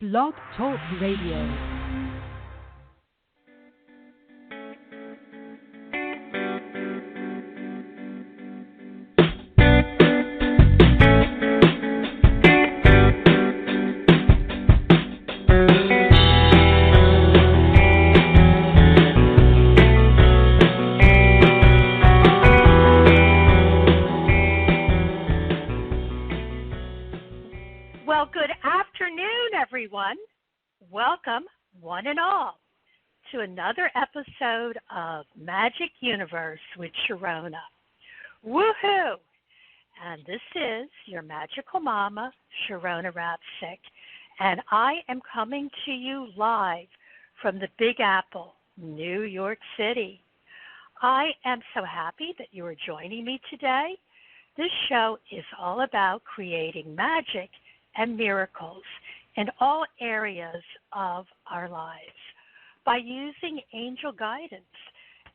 Blog Talk Radio. Well, good afternoon, everyone. Welcome, one and all, to another episode of Magic Universe with Sharonah. Woohoo! And this is your magical mama, Sharonah Rapseik, and I am coming to you live from the Big Apple, New York City. I am so happy that you are joining me today. This show is all about creating magic and miracles in all areas of our lives by using angel guidance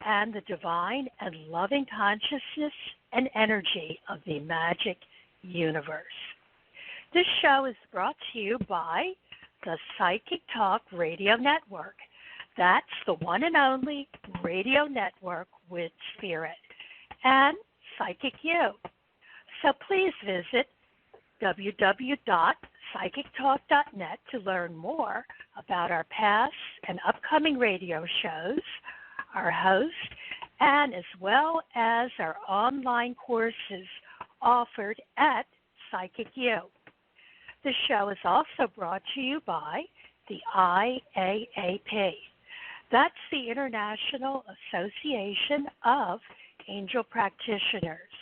and the divine and loving consciousness and energy of the magic universe. This show is brought to you by the Psychic Talk Radio Network. That's the one and only radio network with spirit, and Psychic You. So please visit www.psychictalk.net to learn more about our past and upcoming radio shows, our host, and as well as our online courses offered at Psychic U. The show is also brought to you by the IAAP. That's the International Association of Angel Practitioners,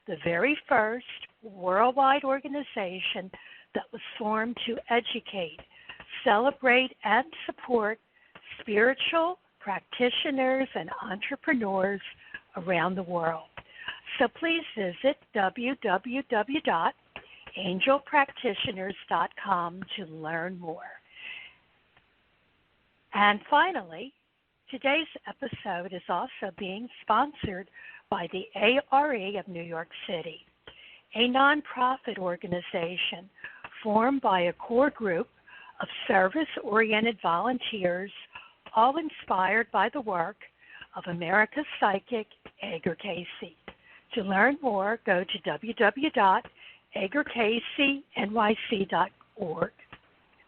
the very first worldwide organization that was formed to educate, celebrate, and support spiritual practitioners and entrepreneurs around the world. So please visit www.angelpractitioners.com to learn more. And finally, today's episode is also being sponsored by the ARE of New York City, a nonprofit organization formed by a core group of service-oriented volunteers, all inspired by the work of America's psychic, Edgar Cayce. To learn more, go to www.edgarcaycenyc.org.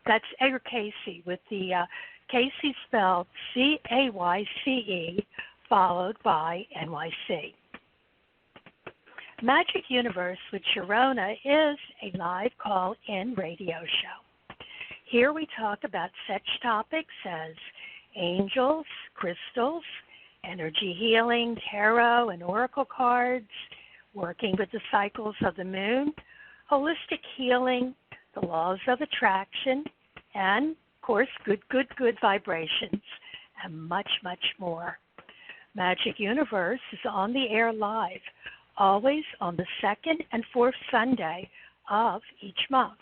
That's Edgar Cayce with the Cayce spelled C-A-Y-C-E, followed by NYC. Magic Universe with Sharonah is a live call-in radio show. Here we talk about such topics as angels, crystals, energy healing, tarot and oracle cards, working with the cycles of the moon, holistic healing, the laws of attraction, and, of course, good vibrations, and much, much more. Magic Universe is on the air live, always on the second and fourth Sunday of each month.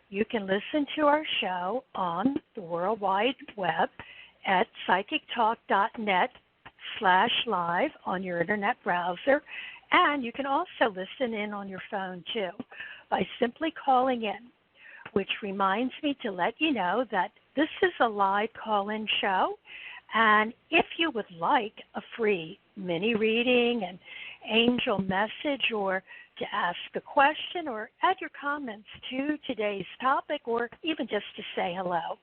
You can listen to our show on the World Wide Web at psychictalk.net/live on your internet browser, and you can also listen in on your phone too by simply calling in, which reminds me to let you know that this is a live call-in show, and if you would like a free mini reading and angel message, or to ask a question or add your comments to today's topic, or even just to say hello,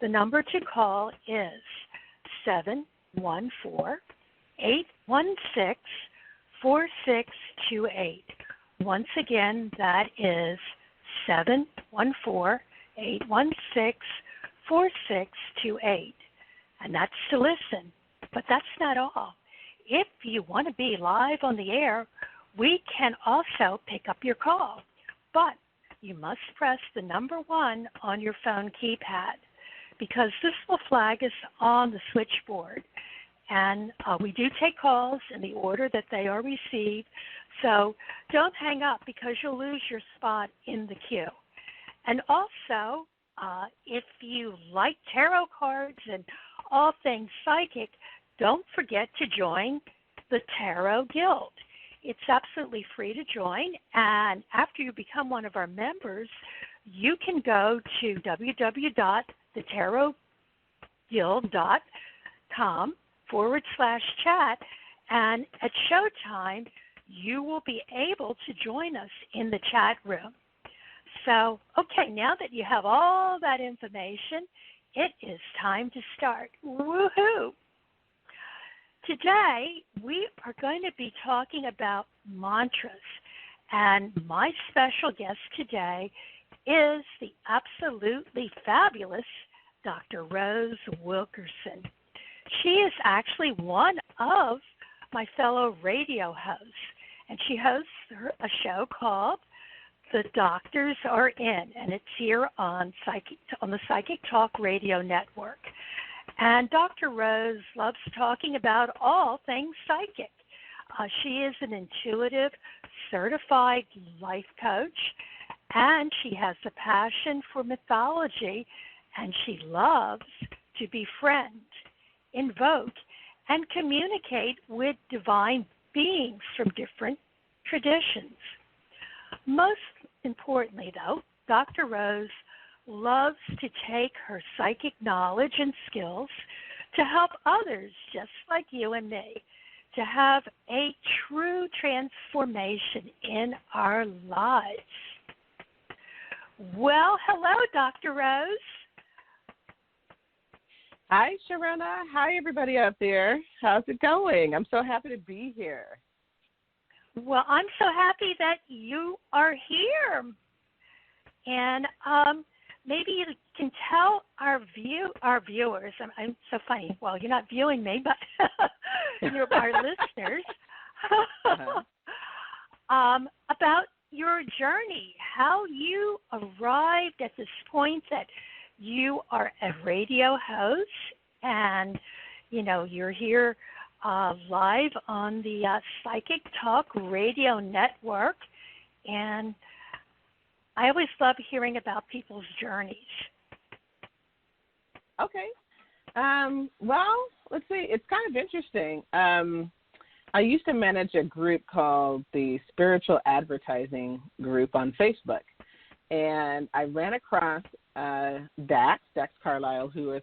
the number to call is 714-816-4628. Once again, that is 714-816-4628. And that's to listen. But that's not all. If you want to be live on the air, we can also pick up your call. But you must press the number 1 on your phone keypad, because this will flag us on the switchboard. And we do take calls in the order that they are received. So don't hang up, because you'll lose your spot in the queue. And also, if you like tarot cards and all things psychic, don't forget to join the Tarot Guild. It's absolutely free to join, and after you become one of our members, you can go to www.thetarotguild.com/chat, and at showtime, you will be able to join us in the chat room. So, okay, now that you have all that information, it is time to start. Woohoo! Today, we are going to be talking about mantras, and my special guest today is the absolutely fabulous Dr. Rose Wilkerson. She is actually one of my fellow radio hosts, and she hosts a show called The Doctors Are In, and it's here on the Psychic Talk Radio Network. And Dr. Rose loves talking about all things psychic. She is an intuitive, certified life coach, and she has a passion for mythology, and she loves to befriend, invoke, and communicate with divine beings from different traditions. Most importantly, though, Dr. Rose loves to take her psychic knowledge and skills to help others just like you and me to have a true transformation in our lives. Well, hello, Dr. Rose. Hi, Sharonah. Hi, everybody out there. How's it going? I'm so happy to be here. Well, I'm so happy that you are here. And maybe you can tell our viewers, I'm so funny. Well, you're not viewing me, but you're our listeners, about your journey, how you arrived at this point that you are a radio host, and you're here live on the Psychic Talk Radio Network, and I always love hearing about people's journeys. Okay. Well, let's see. It's kind of interesting. I used to manage a group called the Spiritual Advertising Group on Facebook, and I ran across Dax Carlisle, who is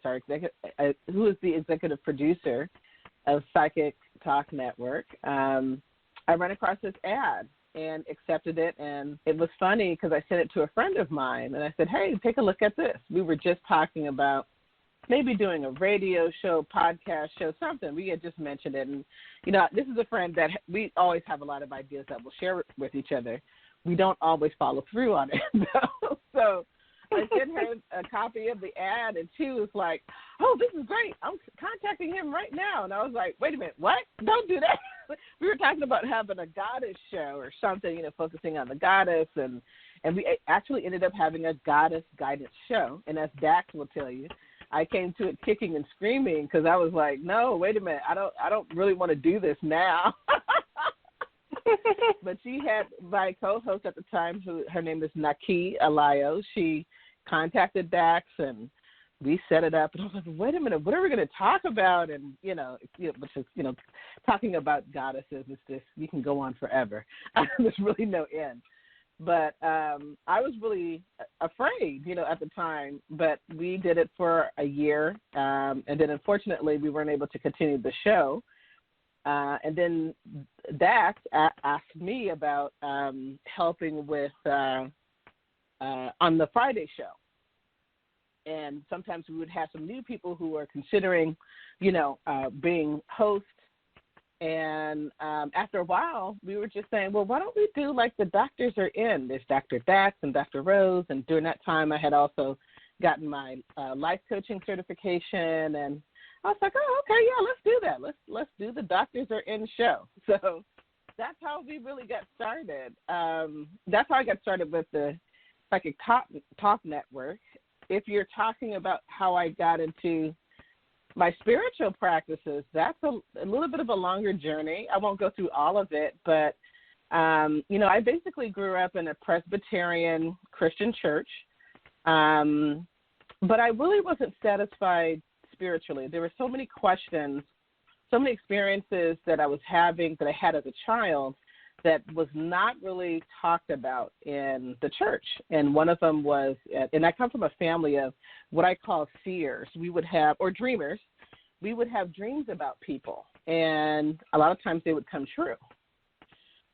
the executive producer of Psychic Talk Network. I ran across this ad and accepted it, and it was funny because I sent it to a friend of mine, and I said, hey, take a look at this. We were just talking about maybe doing a radio show, podcast show, something. We had just mentioned it, and, this is a friend that we always have a lot of ideas that we'll share with each other. We don't always follow through on it, so I sent her a copy of the ad, and she was like, oh, this is great. I'm contacting him right now. And I was like, wait a minute, what? Don't do that. We were talking about having a goddess show or something, focusing on the goddess, and we actually ended up having a goddess guidance show. And as Dax will tell you, I came to it kicking and screaming because I was like, no, wait a minute, I don't really want to do this now. But she had my co-host at the time, her name is Naki Alayo. She contacted Dax, and we set it up. And I was like, wait a minute, what are we going to talk about? And, which is, talking about goddesses is just, you can go on forever. There's really no end. But I was really afraid, at the time. But we did it for a year. And then, unfortunately, we weren't able to continue the show. And then Dax asked me about helping with on the Friday show. And sometimes we would have some new people who are considering, being hosts. And after a while, we were just saying, well, why don't we do like the Doctors Are In? There's Dr. Dax and Dr. Rose. And during that time, I had also gotten my life coaching certification. And I was like, oh, okay, yeah, let's do that. Let's do the Doctors Are In show. So that's how we really got started. That's how I got started with the Psychic Talk Network. If you're talking about how I got into my spiritual practices, that's a little bit of a longer journey. I won't go through all of it, but, I basically grew up in a Presbyterian Christian church, but I really wasn't satisfied spiritually. There were so many questions, so many experiences that I was having that I had as a child that was not really talked about in the church. And one of them was, and I come from a family of what I call seers. We would have, or dreamers, we would have dreams about people, and a lot of times they would come true.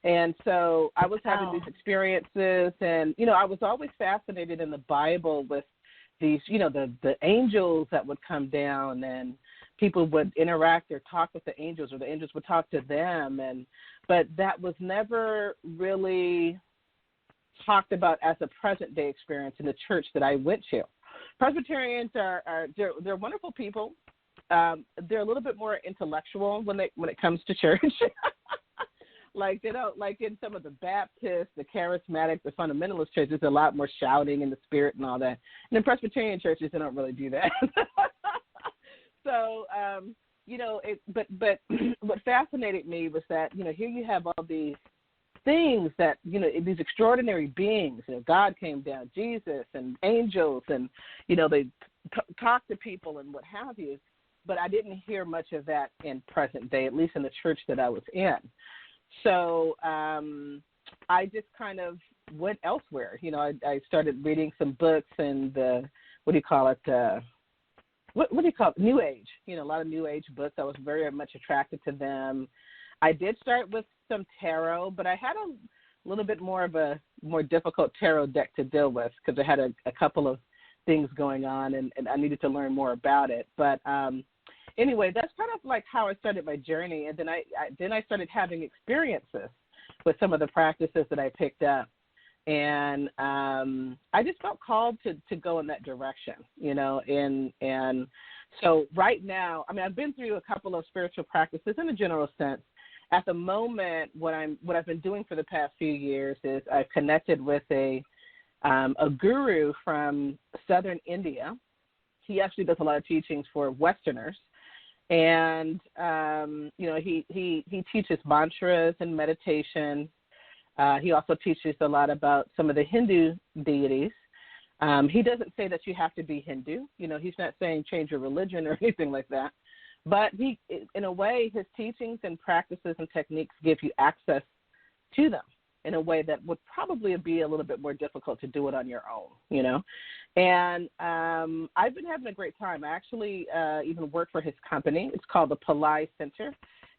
And so I was having these experiences, and, I was always fascinated in the Bible with these, the angels that would come down, and people would interact or talk with the angels, or the angels would talk to them. But that was never really talked about as a present day experience in the church that I went to. Presbyterians they're wonderful people. They're a little bit more intellectual when it comes to church. Like, they don't, like in some of the Baptists, the charismatic, the fundamentalist churches, a lot more shouting in the spirit and all that. And in Presbyterian churches, they don't really do that. So, but what fascinated me was that, here you have all these things that, these extraordinary beings. God came down, Jesus and angels, and, they talk to people and what have you. But I didn't hear much of that in present day, at least in the church that I was in. So I just kind of went elsewhere. I started reading some books and what do you call it, New Age, a lot of New Age books. I was very much attracted to them. I did start with some tarot, but I had a little bit more of a more difficult tarot deck to deal with because I had a couple of things going on, and I needed to learn more about it. But anyway, that's kind of like how I started my journey, and then I started having experiences with some of the practices that I picked up, and I just felt called to go in that direction, and so right now, I've been through a couple of spiritual practices in a general sense. At the moment, what I've been doing for the past few years is I've connected with a guru from southern India. He actually does a lot of teachings for Westerners. And, he teaches mantras and meditation. He also teaches a lot about some of the Hindu deities. He doesn't say that you have to be Hindu. He's not saying change your religion or anything like that. But he, in a way, his teachings and practices and techniques give you access to them in a way that would probably be a little bit more difficult to do it on your own, And I've been having a great time. I actually even work for his company. It's called the Pillai Center.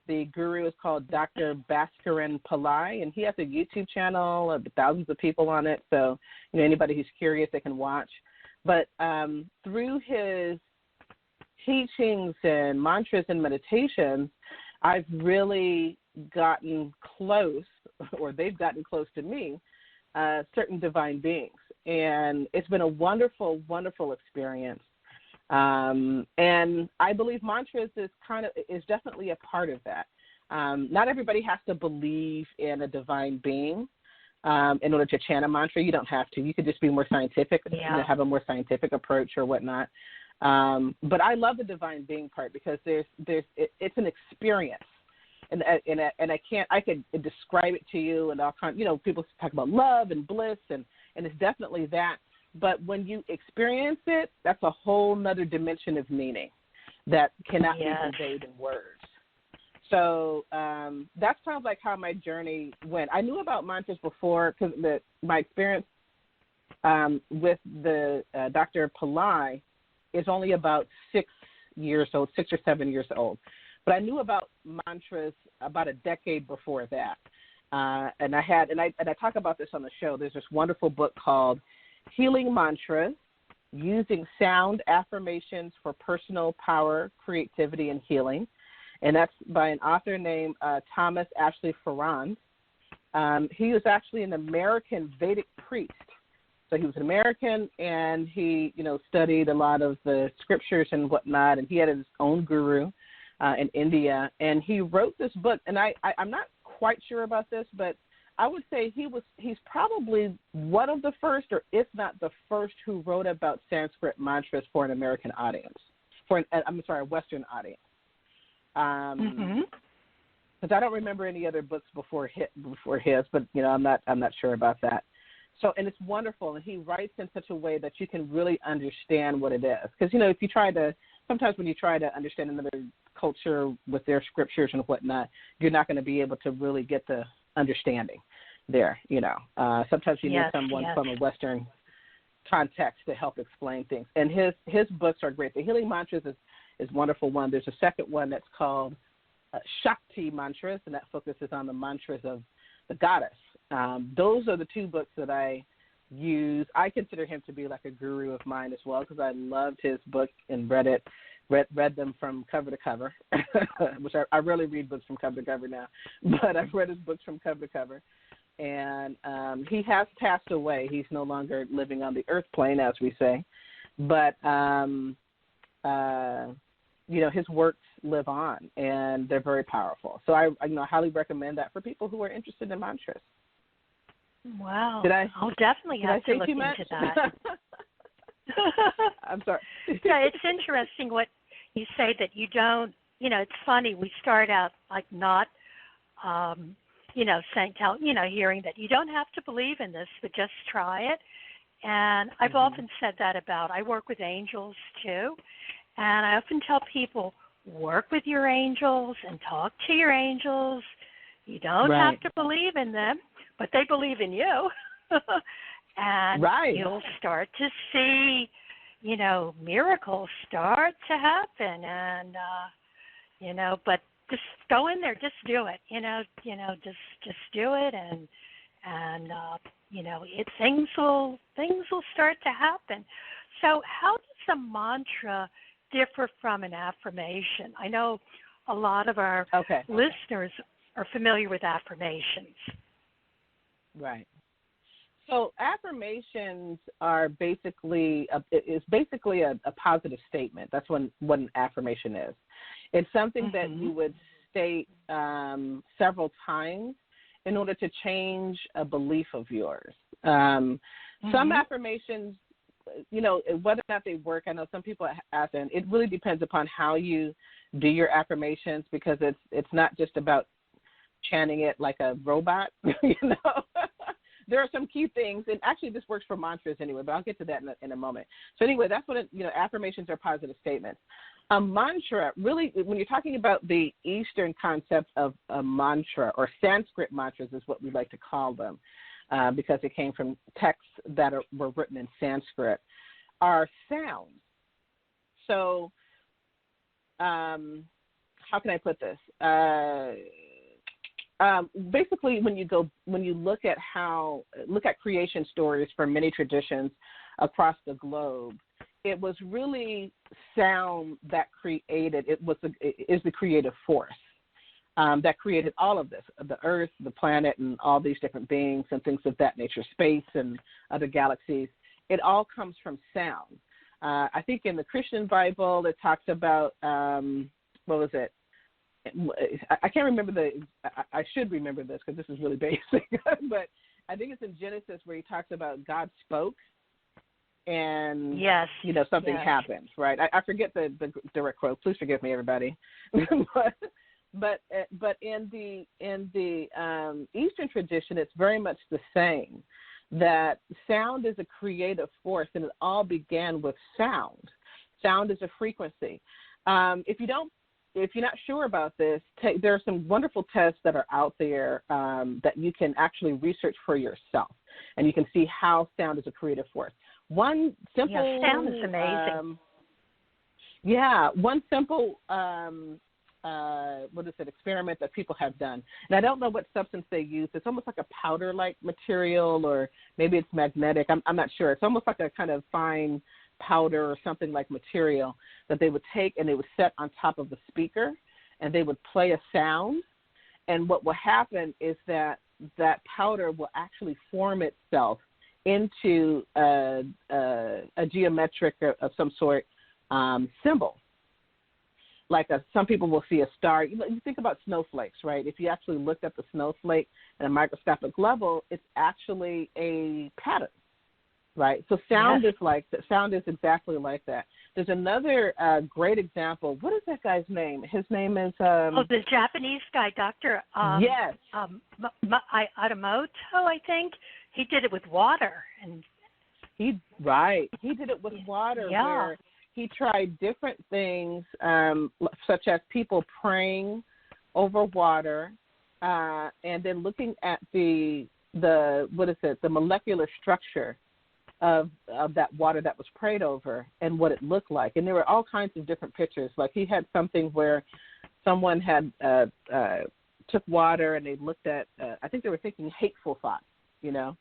The guru is called Dr. Bhaskaran Pillai, and he has a YouTube channel with thousands of people on it. So, anybody who's curious, they can watch. But through his teachings and mantras and meditations, I've really gotten close, or they've gotten close to me, certain divine beings. And it's been a wonderful, wonderful experience. And I believe mantras is definitely a part of that. Not everybody has to believe in a divine being in order to chant a mantra. You don't have to. You could just be more scientific, have a more scientific approach or whatnot. But I love the divine being part because it's an experience. And I could describe it to you and all kinds. People talk about love and bliss, and it's definitely that. But when you experience it, that's a whole nother dimension of meaning that cannot be conveyed in words. So that's kind of like how my journey went. I knew about mantras before because my experience with the Dr. Pillai is only about 6 or 7 years old. But I knew about mantras about a decade before that. And I talk about this on the show. There's this wonderful book called Healing Mantras, Using Sound Affirmations for Personal Power, Creativity, and Healing. And that's by an author named Thomas Ashley Farrand. He was actually an American Vedic priest. So he was an American, and he, studied a lot of the scriptures and whatnot, and he had his own guru in India. And he wrote this book, and I'm not quite sure about this, but I would say he's probably one of the first, or if not the first, who wrote about Sanskrit mantras for an American audience, a Western audience. Because I don't remember any other books before his, but I'm not sure about that. So, and it's wonderful, and he writes in such a way that you can really understand what it is. Because sometimes when you try to understand another culture with their scriptures and whatnot, you're not going to be able to really get the understanding there. Sometimes you need someone from a Western context to help explain things. And his books are great. The Healing Mantras is a wonderful one. There's a second one that's called Shakti Mantras, and that focuses on the mantras of the goddess. Those are the two books that I use. I consider him to be like a guru of mine as well, because I loved his book and read them from cover to cover, which I rarely read books from cover to cover now, but I've read his books from cover to cover. And he has passed away. He's no longer living on the earth plane, as we say. But, his works live on, and they're very powerful. So I highly recommend that for people who are interested in mantras. Wow. I'll definitely have to look into that. I'm sorry. Yeah, it's interesting what you say that you don't, it's funny. We start out like not, hearing that you don't have to believe in this, but just try it. And I've often said that I work with angels too. And I often tell people, work with your angels and talk to your angels. You don't have to believe in them, but they believe in you. And you'll start to see, miracles start to happen. And, but just go in there, just do it, just do it. And things will start to happen. So how does a mantra differ from an affirmation? I know a lot of our listeners are familiar with affirmations. Right. So affirmations are basically a positive statement. That's what an affirmation is. It's something that you would state several times in order to change a belief of yours. Some affirmations, whether or not they work, I know some people ask, and it really depends upon how you do your affirmations, because it's not just about chanting it like a robot, There are some key things, and actually this works for mantras anyway, but I'll get to that in a moment. So anyway, that's what affirmations are positive statements. A mantra, really, when you're talking about the Eastern concept of a mantra, or Sanskrit mantras is what we like to call them, because it came from texts that were written in Sanskrit, are sounds. So how can I put this? Basically, when you look at creation stories from many traditions across the globe, it was really sound that created. Is the creative force that created all of this: the Earth, the planet, and all these different beings and things of that nature, space and other galaxies. It all comes from sound. I think in the Christian Bible, it talks about what was it? I can't remember I should remember this because this is really basic, but I think it's in Genesis where he talks about God spoke and something happened, right? I forget the direct quote. Please forgive me, everybody. but in the Eastern tradition, it's very much the same. That sound is a creative force, and it all began with sound. Sound is a frequency. If you're not sure about this, there are some wonderful tests that are out there that you can actually research for yourself, and you can see how sound is a creative force. One simple sound is amazing. One simple experiment that people have done, and I don't know what substance they use. It's almost like a powder-like material, or maybe it's magnetic. I'm not sure. It's almost like a kind of fine powder or something like material that they would take and they would set on top of the speaker, and they would play a sound. And what will happen is that powder will actually form itself into a geometric of some sort symbol. Like some people will see a star. You think about snowflakes, right? If you actually looked at the snowflake at a microscopic level, it's actually a pattern. Right, so sound is like that. Sound is exactly like that. There's another great example. What is that guy's name? His name is the Japanese guy, Dr. Adamoto, I think. He did it with water, and he did it with water. Where he tried different things, such as people praying over water, and then looking at the molecular structure of that water that was prayed over and what it looked like. And there were all kinds of different pictures. Like he had something where someone had took water and they looked at, I think they were thinking hateful thoughts, you know.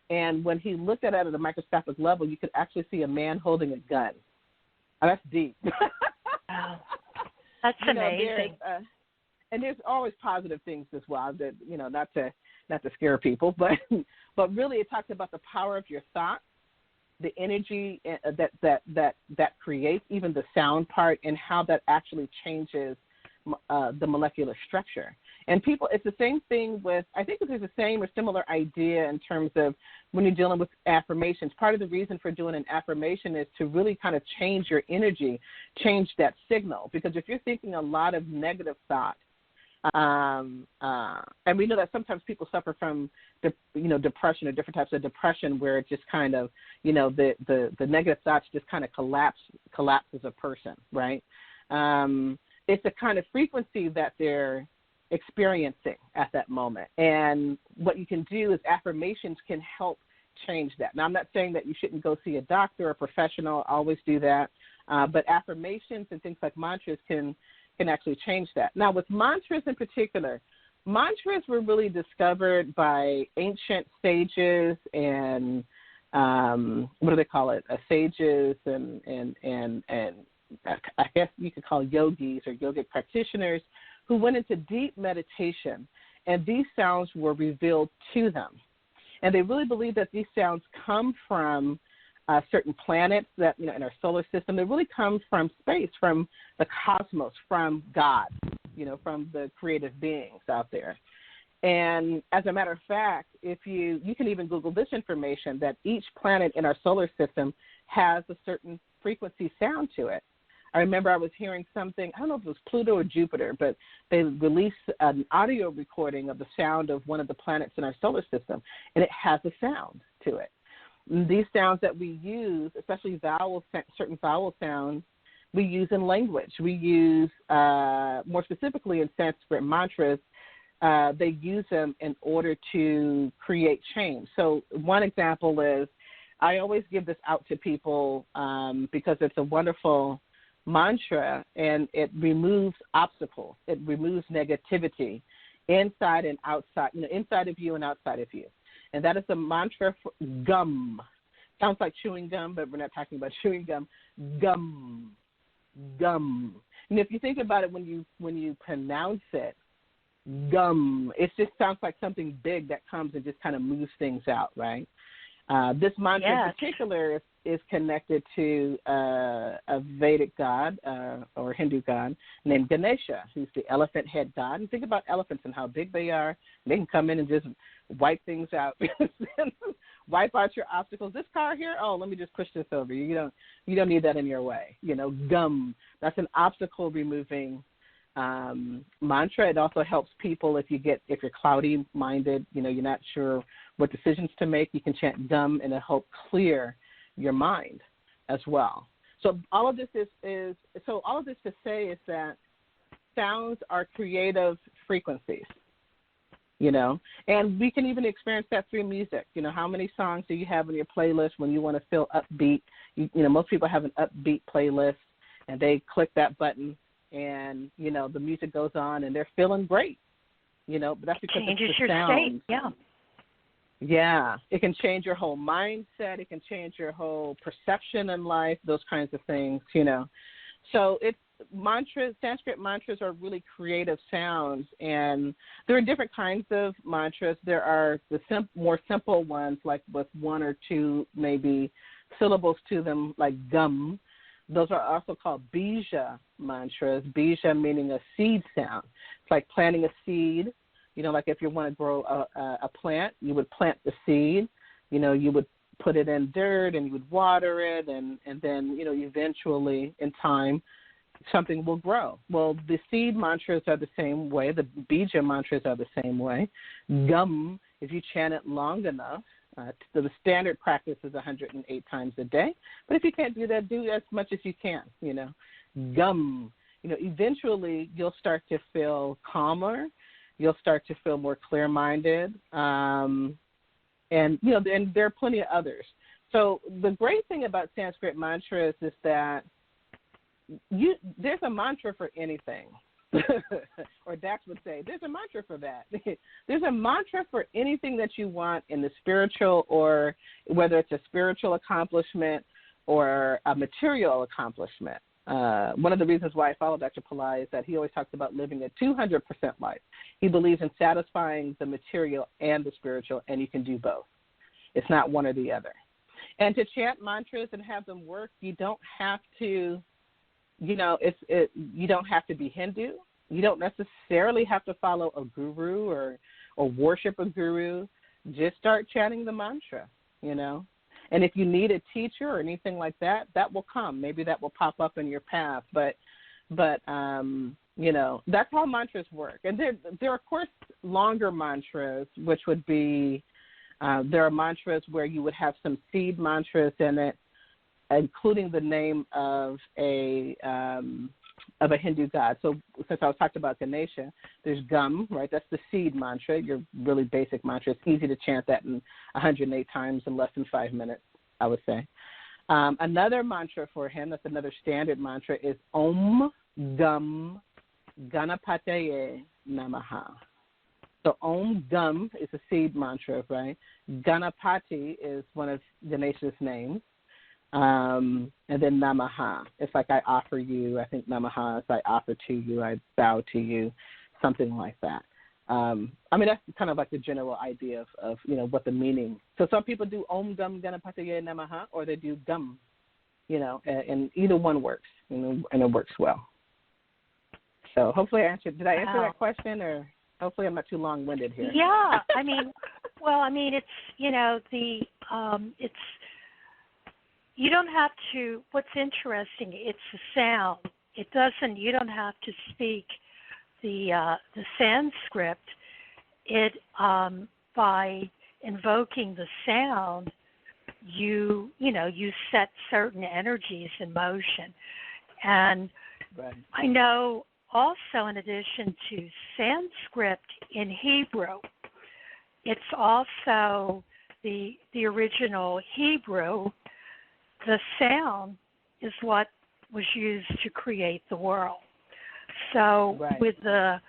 And when he looked at it at a microscopic level, you could actually see a man holding a gun. Oh, that's deep. Wow. That's amazing. And there's always positive things as well. That, you know, not to scare people, but really it talks about the power of your thoughts, the energy that creates, even the sound part, and how that actually changes the molecular structure. And people, it's the same thing with, I think there's the same or similar idea in terms of when you're dealing with affirmations. Part of the reason for doing an affirmation is to really kind of change your energy, change that signal. Because if you're thinking a lot of negative thought, and we know that sometimes people suffer from, depression or different types of depression where it just kind of, the negative thoughts just kind of collapses a person, right? It's the kind of frequency that they're experiencing at that moment. And what you can do is affirmations can help change that. Now, I'm not saying that you shouldn't go see a doctor or a professional. Always do that. But affirmations and things like mantras can actually change that. Now, with mantras in particular, mantras were really discovered by ancient sages and what do they call it? Sages and I guess you could call yogis or yogic practitioners who went into deep meditation, and these sounds were revealed to them. And they really believe that these sounds come from certain planets that, in our solar system. They really come from space, from the cosmos, from God, from the creative beings out there. And as a matter of fact, if you can even Google this information, that each planet in our solar system has a certain frequency sound to it. I remember I was hearing something, I don't know if it was Pluto or Jupiter, but they released an audio recording of the sound of one of the planets in our solar system, and it has a sound to it. And these sounds that we use, especially certain vowel sounds, we use in language. We use, more specifically in Sanskrit mantras, they use them in order to create change. So one example is, I always give this out to people because it's a wonderful mantra, and it removes obstacles. It removes negativity inside and outside, inside of you and outside of you. And that is the mantra for gum. Sounds like chewing gum, but we're not talking about chewing gum. Gum, gum. And if you think about it, when you pronounce it, gum, it just sounds like something big that comes and just kind of moves things out, right? This mantra in particular is connected to a Vedic god or Hindu god named Ganesha, who's the elephant head god. And think about elephants and how big they are. They can come in and just wipe things out, wipe out your obstacles. This car here, oh, let me just push this over. You don't need that in your way. Gum. That's an obstacle removing mantra. It also helps people if you're cloudy minded, you're not sure what decisions to make, you can chant gum and it'll help clear your mind as well. So all of this to say is that sounds are creative frequencies, and we can even experience that through music. How many songs do you have on your playlist when you want to feel upbeat? Most people have an upbeat playlist and they click that button and, the music goes on and they're feeling great, but that's because changes it's the your sound. State, yeah. Yeah, it can change your whole mindset. It can change your whole perception in life, those kinds of things, So it's mantras, Sanskrit mantras are really creative sounds, and there are different kinds of mantras. There are the more simple ones, like with one or two maybe syllables to them, like gum. Those are also called bija mantras, bija meaning a seed sound. It's like planting a seed. Like if you want to grow a plant, you would plant the seed, you would put it in dirt and you would water it and then, eventually in time something will grow. Well, the seed mantras are the same way. The bija mantras are the same way. Gum, if you chant it long enough, the standard practice is 108 times a day. But if you can't do that, do as much as you can, Gum. Eventually you'll start to feel calmer. You'll start to feel more clear-minded. And, and there are plenty of others. So the great thing about Sanskrit mantras is that there's a mantra for anything. Or Dax would say, there's a mantra for that. There's a mantra for anything that you want in the spiritual, or whether it's a spiritual accomplishment or a material accomplishment. One of the reasons why I follow Dr. Pillai is that he always talks about living a 200% life. He believes in satisfying the material and the spiritual, and you can do both. It's not one or the other. And to chant mantras and have them work, you don't have to, you don't have to be Hindu. You don't necessarily have to follow a guru or worship a guru. Just start chanting the mantra, And if you need a teacher or anything like that, that will come. Maybe that will pop up in your path. But that's how mantras work. And there are, of course, longer mantras, which would be, there are mantras where you would have some seed mantras in it, including the name of a Hindu god. So since I was talking about Ganesha, there's Gum, right? That's the seed mantra, your really basic mantra. It's easy to chant that in 108 times in less than 5 minutes, I would say. Another mantra for him, that's another standard mantra, is Om Gum Ganapataye Namaha. So Om Gum is a seed mantra, right? Ganapati is one of Ganesha's names. And then Namaha. It's like I offer you. I think Namaha is I offer to you, I bow to you, something like that. That's kind of like the general idea of what the meaning. So some people do Om Gum Ganapataye Namaha, or they do Gum, and either one works, and it works well. So hopefully did I answer that question, or hopefully I'm not too long-winded here? Yeah, it's, you don't have to, what's interesting, it's the sound. You don't have to speak the Sanskrit. By invoking the sound, you set certain energies in motion. And right. I know also, in addition to Sanskrit, in Hebrew, it's also the original Hebrew. The sound is what was used to create the world. So right. with the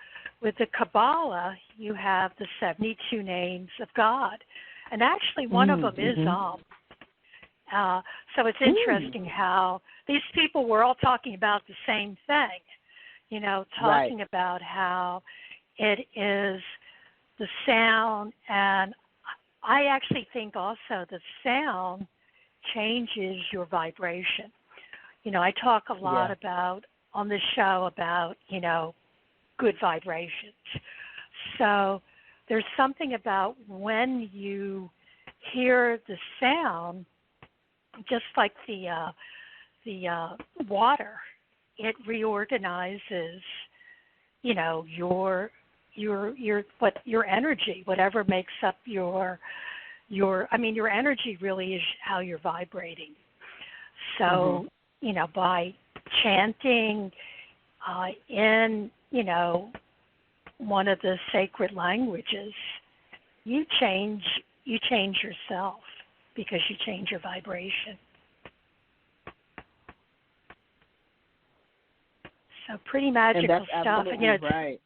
Kabbalah, you have the 72 names of God, and actually one of them is so it's interesting how these people were all talking about the same thing, talking right. about how it is the sound, and I actually think also the sound changes your vibration. I talk a lot about on this show about, good vibrations. So there's something about when you hear the sound, just like the water, it reorganizes, your energy, whatever makes up your energy really is how you're vibrating. So, by chanting in, one of the sacred languages, you change yourself because you change your vibration. So pretty magical and that's stuff. Absolutely right.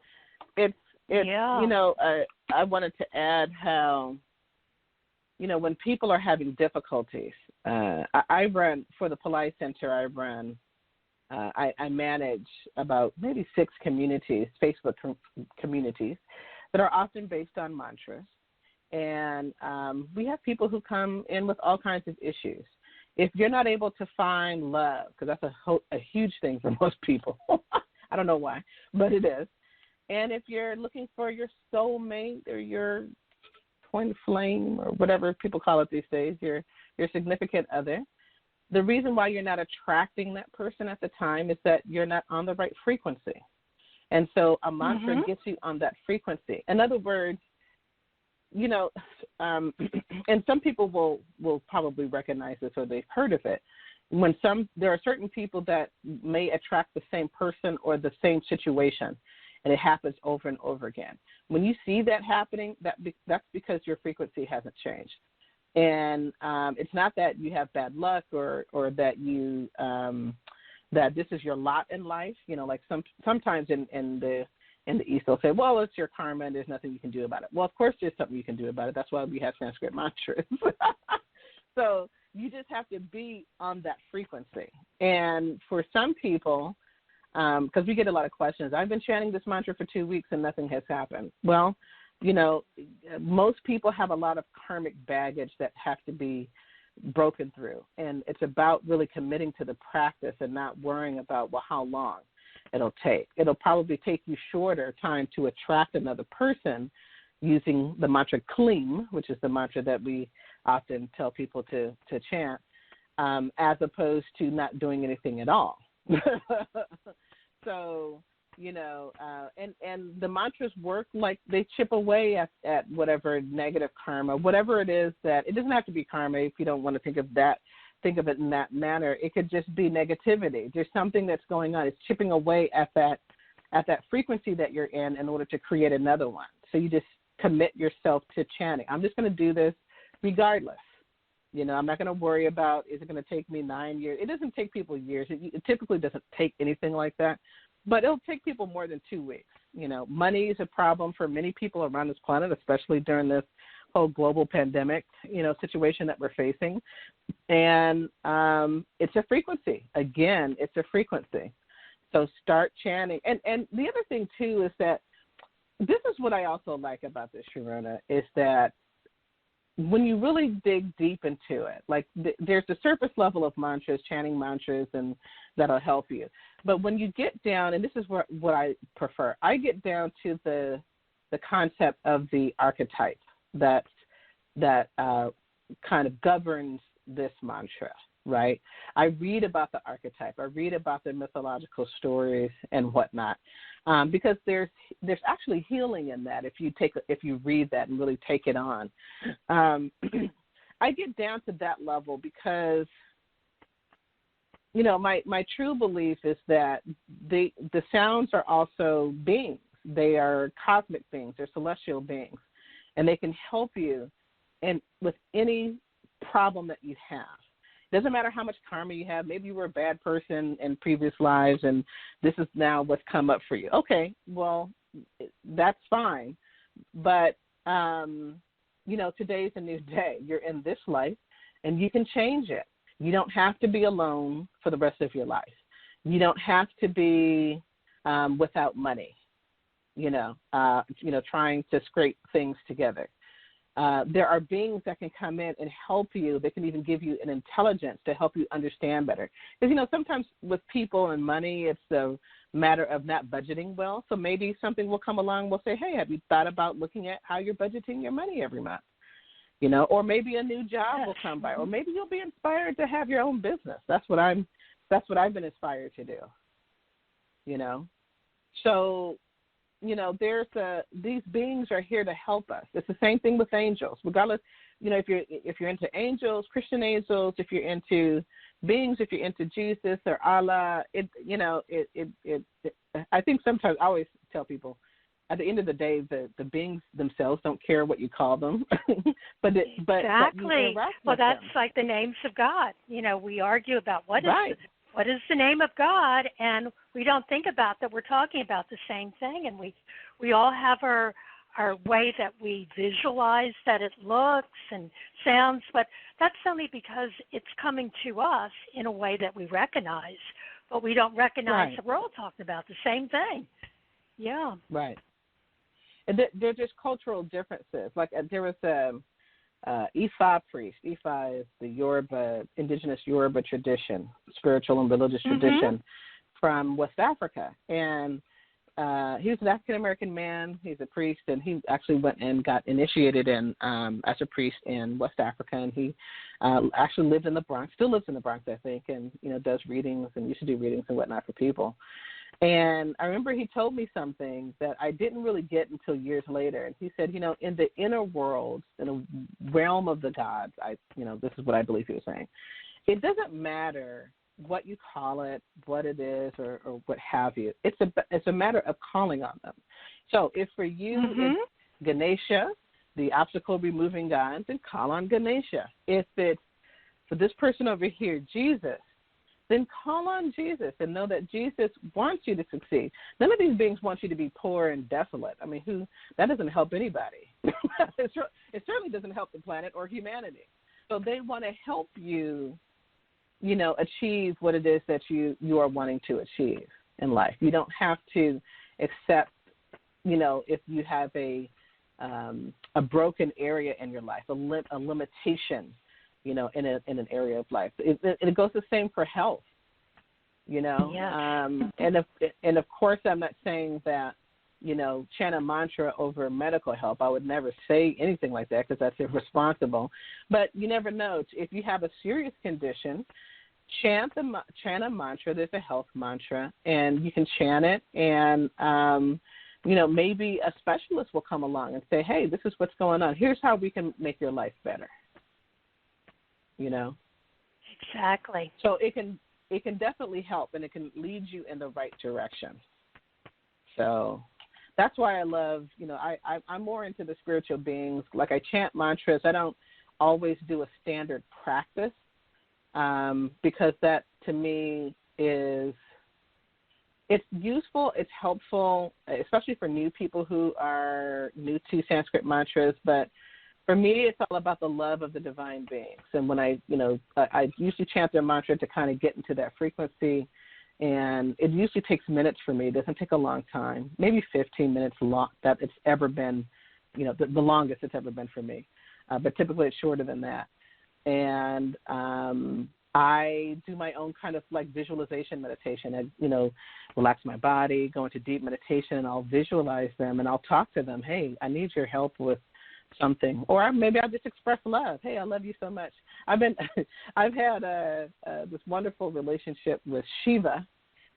It's I wanted to add how, when people are having difficulties, I run, for the Pillai Center, I manage about maybe 6 communities, Facebook communities, that are often based on mantras. And we have people who come in with all kinds of issues. If you're not able to find love, because that's a huge thing for most people, I don't know why, but it is. And if you're looking for your soulmate or your twin flame or whatever people call it these days, your significant other, the reason why you're not attracting that person at the time is that you're not on the right frequency. And so a mantra gets you on that frequency. In other words, and some people will probably recognize this or they've heard of it. There are certain people that may attract the same person or the same situation. and it happens over and over again. When you see that happening, that's because your frequency hasn't changed. And it's not that you have bad luck or that you that this is your lot in life. Like sometimes in the East they'll say, well, it's your karma and there's nothing you can do about it. Well, of course there's something you can do about it. That's why we have Sanskrit mantras. So you just have to be on that frequency. And for some people, because we get a lot of questions, I've been chanting this mantra for 2 weeks and nothing has happened. Well, most people have a lot of karmic baggage that have to be broken through. And it's about really committing to the practice and not worrying about, well, how long it'll take. It'll probably take you shorter time to attract another person using the mantra Kleem, which is the mantra that we often tell people to chant, as opposed to not doing anything at all. So, and the mantras work like they chip away at whatever negative karma, whatever it is that, it doesn't have to be karma if you don't want to think of it in that manner. It could just be negativity. There's something that's going on. It's chipping away at that frequency that you're in order to create another one. So you just commit yourself to chanting. I'm just going to do this regardless. I'm not going to worry about, is it going to take me 9 years? It doesn't take people years. It typically doesn't take anything like that, but it'll take people more than 2 weeks. Money is a problem for many people around this planet, especially during this whole global pandemic, situation that we're facing. And it's a frequency. Again, it's a frequency. So start chanting. And the other thing, too, is that this is what I also like about this, Sharonah, is that when you really dig deep into it, like there's a surface level of mantras, chanting mantras, and that'll help you. But when you get down, and this is what I prefer, I get down to the concept of the archetype that kind of governs this mantra, right? I read about the archetype. I read about the mythological stories and whatnot, because there's actually healing in that if you read that and really take it on. I get down to that level because my true belief is that the sounds are also beings. They are cosmic beings. They're celestial beings, and they can help you with any problem that you have. Doesn't matter how much karma you have. Maybe you were a bad person in previous lives, and this is now what's come up for you. Okay, well, that's fine. But, today's a new day. You're in this life, and you can change it. You don't have to be alone for the rest of your life. You don't have to be without money, trying to scrape things together. There are beings that can come in and help you. They can even give you an intelligence to help you understand better. Because, sometimes with people and money, it's a matter of not budgeting well. So maybe something will come along. We'll say, hey, have you thought about looking at how you're budgeting your money every month? Or maybe a new job will come by, or maybe you'll be inspired to have your own business. That's what I've been inspired to do. So, these beings are here to help us. It's the same thing with angels, regardless. If you're into angels, Christian angels, if you're into beings, if you're into Jesus or Allah, I think sometimes I always tell people, at the end of the day, the beings themselves don't care what you call them, but exactly. Well, that's them. Like the names of God. We argue about what is the name of God, and we don't think about that we're talking about the same thing, and we all have our way that we visualize that it looks and sounds, but that's only because it's coming to us in a way that we recognize, but we don't recognize that we're all talking about the same thing. Yeah. Right. And there are just cultural differences. Like there was a Ifa priest. Ifa is the indigenous Yoruba tradition, spiritual and religious tradition from West Africa. And he was an African-American man. He's a priest, and he actually went and got initiated as a priest in West Africa. And he actually lived in the Bronx, still lives in the Bronx, I think, and, does readings and used to do readings and whatnot for people. And I remember he told me something that I didn't really get until years later. And he said, in the inner world, in a realm of the gods, this is what I believe he was saying. It doesn't matter what you call it, what it is, or what have you. It's a matter of calling on them. So if for you it's Ganesha, the obstacle removing God, then call on Ganesha. If it's for this person over here, Jesus, then call on Jesus and know that Jesus wants you to succeed. None of these beings want you to be poor and desolate. I mean, that doesn't help anybody. It certainly doesn't help the planet or humanity. So they want to help you, achieve what it is that you are wanting to achieve in life. You don't have to accept, if you have a broken area in your life, a limitation, in an area of life. It goes the same for health, Yes. And of course I'm not saying that, chant a mantra over medical help. I would never say anything like that because that's irresponsible. But you never know. If you have a serious condition, chant a mantra. There's a health mantra, and you can chant it, and maybe a specialist will come along and say, hey, this is what's going on. Here's how we can make your life better. Exactly. So it can definitely help, and it can lead you in the right direction. So that's why I love, I'm more into the spiritual beings. Like I chant mantras. I don't always do a standard practice because that to me it's useful, it's helpful, especially for new people who are new to Sanskrit mantras. But for me, it's all about the love of the divine beings. And when I usually chant their mantra to kind of get into that frequency. And it usually takes minutes for me. It doesn't take a long time, maybe 15 minutes long, that it's ever been, the longest it's ever been for me. But typically it's shorter than that. And I do my own kind of like visualization meditation. I, relax my body, go into deep meditation, and I'll visualize them, and I'll talk to them. Hey, I need your help with something, or maybe I'll just express love. Hey, I love you so much. I've had this wonderful relationship with Shiva,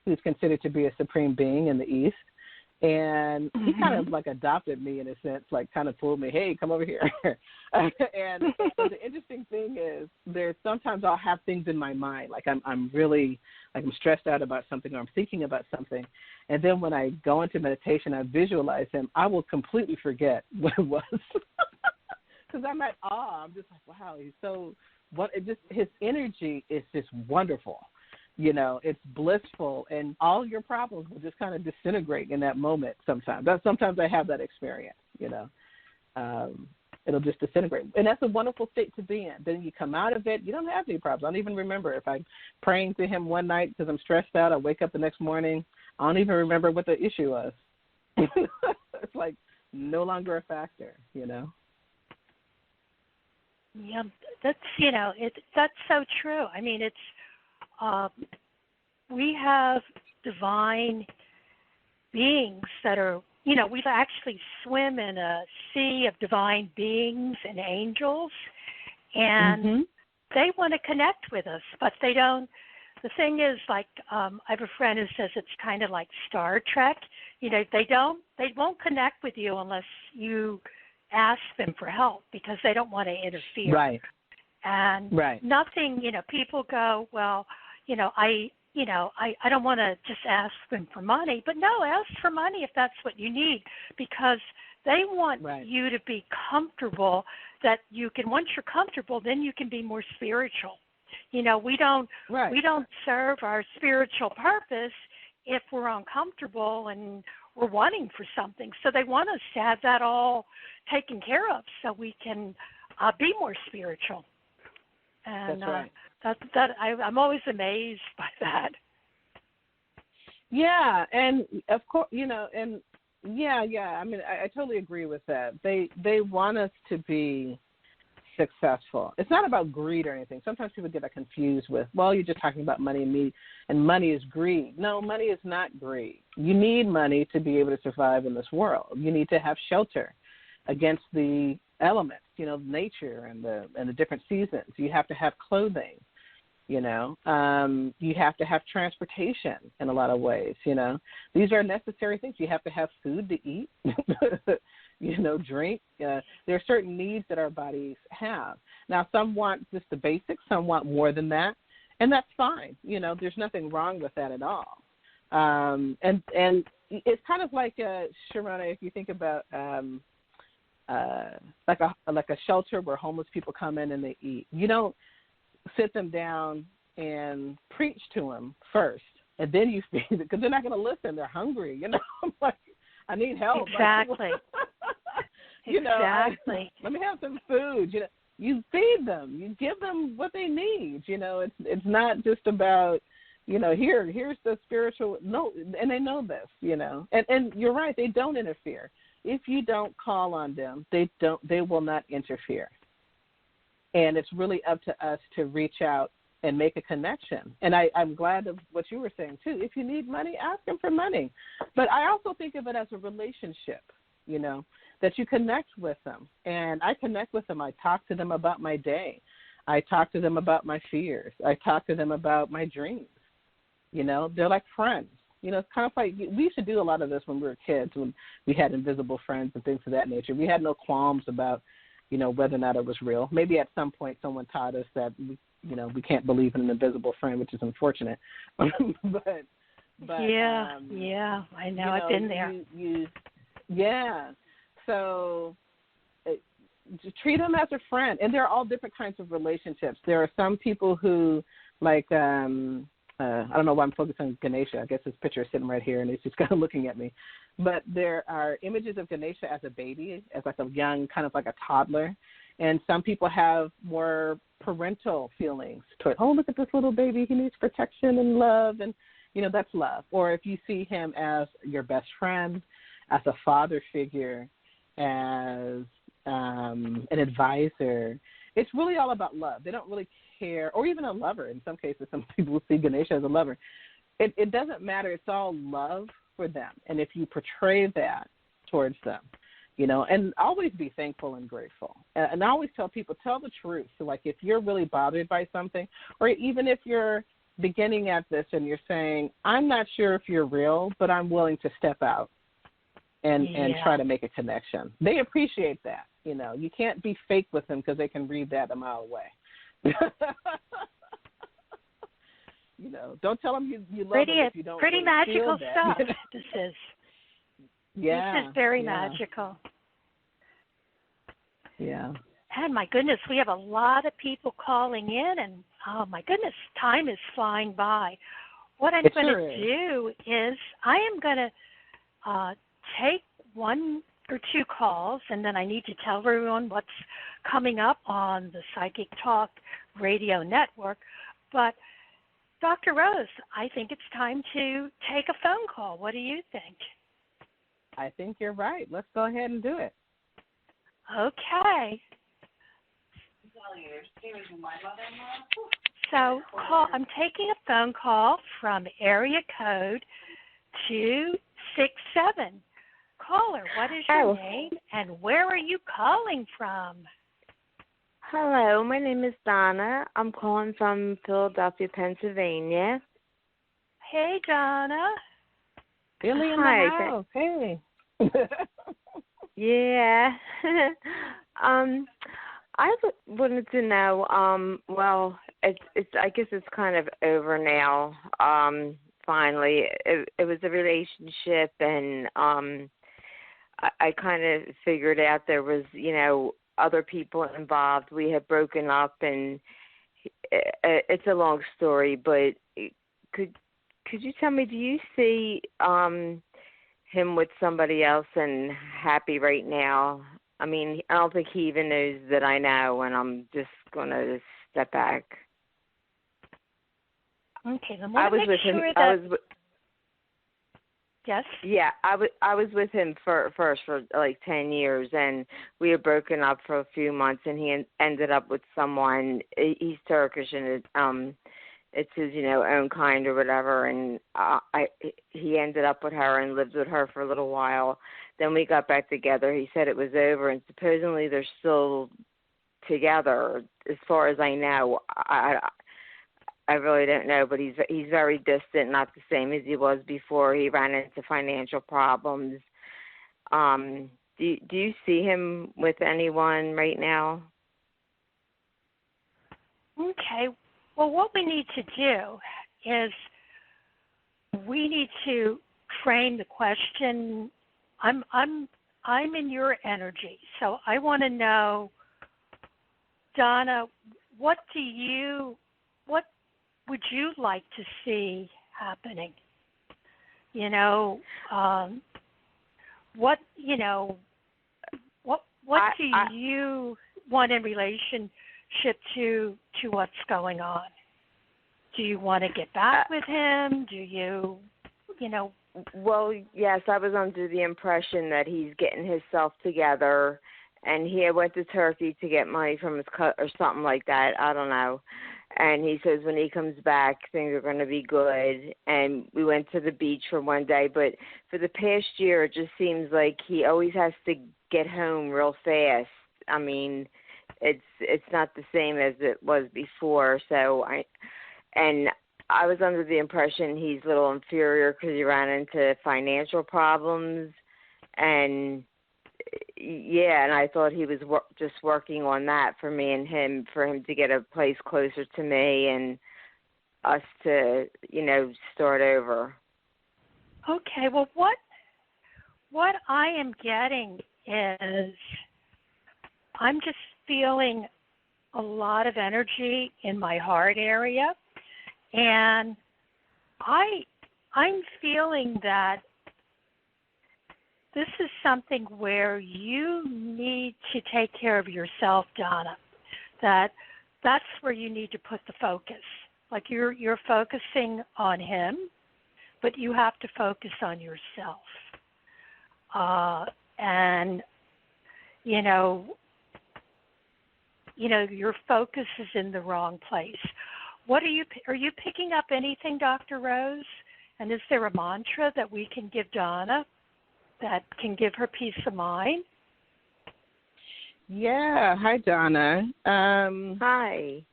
who's considered to be a supreme being in the East, and he kind of like adopted me in a sense, like kind of pulled me, hey, come over here. and the interesting thing is, sometimes I'll have things in my mind, like I'm really like I'm stressed out about something, or I'm thinking about something, and then when I go into meditation, I visualize him, I will completely forget what it was. Because I'm at awe. I'm just like, wow, he's so his energy is just wonderful. It's blissful, and all your problems will just kind of disintegrate in that moment sometimes. Sometimes I have that experience, it'll just disintegrate. And that's a wonderful state to be in. Then you come out of it, you don't have any problems. I don't even remember if I'm praying to him one night because I'm stressed out, I wake up the next morning, I don't even remember what the issue was. It's like no longer a factor, Yeah, that's that's so true. I mean, it's we have divine beings that are, we actually swim in a sea of divine beings and angels, and they want to connect with us, but they don't. The thing is, like, I have a friend who says it's kind of like Star Trek. They won't connect with you unless you ask them for help, because they don't want to interfere. Right. And nothing, people go, well, I don't want to just ask them for money, but no, ask for money if that's what you need, because they want you to be comfortable, that you can, once you're comfortable, then you can be more spiritual. We don't serve our spiritual purpose if we're uncomfortable and we're wanting for something. So they want us to have that all taken care of so we can be more spiritual. And that's right. I'm always amazed by that. Yeah, and of course, and yeah. I mean, I totally agree with that. They want us to be successful. It's not about greed or anything. Sometimes people get that confused with, well, you're just talking about money and money is greed. No, money is not greed. You need money to be able to survive in this world. You need to have shelter against the elements, nature and the different seasons. You have to have clothing. You have to have transportation in a lot of ways. These are necessary things. You have to have food to eat. Drink. There are certain needs that our bodies have. Now, some want just the basics, some want more than that. And that's fine. There's nothing wrong with that at all. And it's kind of like, Sharonah, if you think about like a shelter where homeless people come in and they eat. You don't sit them down and preach to them first, and then you feed them, because they're not going to listen. They're hungry. I'm like, I need help. Exactly. Exactly. Let me have some food. You feed them. You give them what they need. It's not just about, here's the spiritual. No, and they know this. And you're right. They don't interfere. If you don't call on them, they will not interfere. And it's really up to us to reach out and make a connection. And I'm glad of what you were saying, too. If you need money, ask them for money. But I also think of it as a relationship, that you connect with them. And I connect with them. I talk to them about my day. I talk to them about my fears. I talk to them about my dreams. They're like friends. It's kind of like, we used to do a lot of this when we were kids, when we had invisible friends and things of that nature. We had no qualms about, whether or not it was real. Maybe at some point someone taught us that, we can't believe in an invisible friend, which is unfortunate. but yeah, I know. I've been there. Yeah. So treat them as a friend. And there are all different kinds of relationships. There are some people who, like, I don't know why I'm focused on Ganesha. I guess his picture is sitting right here, and he's just kind of looking at me. But there are images of Ganesha as a baby, as like a young, kind of like a toddler. And some people have more parental feelings toward, oh, look at this little baby. He needs protection and love. And, that's love. Or if you see him as your best friend, as a father figure, as an advisor, it's really all about love. They don't really care, or even a lover. In some cases, some people will see Ganesha as a lover. It doesn't matter. It's all love for them. And if you portray that towards them, and always be thankful and grateful. And I always tell people, tell the truth. So, like, if you're really bothered by something, or even if you're beginning at this and you're saying, I'm not sure if you're real, but I'm willing to step out and try to make a connection. They appreciate that. You can't be fake with them because they can read that a mile away. Don't tell them you love them if you don't pretty really magical feel that. stuff. This is very magical. Yeah. And my goodness, we have a lot of people calling in, and oh my goodness, time is flying by. What I'm going to do is I am going to take one or two calls, and then I need to tell everyone what's coming up on the Psychic Talk Radio Network. But Dr. Rose, I think it's time to take a phone call. What do you think? I think you're right. Let's go ahead and do it. Okay. So I'm taking a phone call from area code 267. Caller, what is your name and where are you calling from? Hello, my name is Donna. I'm calling from Philadelphia, Pennsylvania. Hey, Donna. Billy in the house. Hey. Yeah. I wanted to know, well, it's I guess it's kind of over now. Finally, it was a relationship, and I kind of figured out there was, other people involved. We had broken up, and it's a long story, but could you tell me, do you see him with somebody else and happy right now? I mean, I don't think he even knows that I know, and I'm just going to step back. Okay, then we'll make sure that... Yes? Yeah, I was with him for like 10 years, and we had broken up for a few months, and he ended up with someone. He's Turkish, and it's his, own kind or whatever, and he ended up with her and lived with her for a little while. Then we got back together. He said it was over, and supposedly they're still together, as far as I know. I really don't know, but he's very distant, not the same as he was before. He ran into financial problems. Do you see him with anyone right now? Okay. Well, what we need to do is we need to frame the question. I'm in your energy, so I want to know, Donna, what would you like to see happening? You know, what do you want in relationship to what's going on? Do you want to get back with him? Do you know? Well, yes, I was under the impression that he's getting himself together, and he went to Turkey to get money from his cut or something like that. I don't know. And he says when he comes back, things are going to be good. And we went to the beach for one day, but for the past year, it just seems like he always has to get home real fast. I mean, it's not the same as it was before. So I was under the impression he's a little inferior because he ran into financial problems, and and I thought he was just working on that for me and him, for him to get a place closer to me and us to, start over. Okay, well, what I am getting is I'm just feeling a lot of energy in my heart area, and I'm feeling that this is something where you need to take care of yourself, Donna. That's where you need to put the focus. Like you're focusing on him, but you have to focus on yourself. And your focus is in the wrong place. Are you picking up anything, Dr. Rose? And is there a mantra that we can give Donna that can give her peace of mind? Yeah. Hi, Donna. Hi.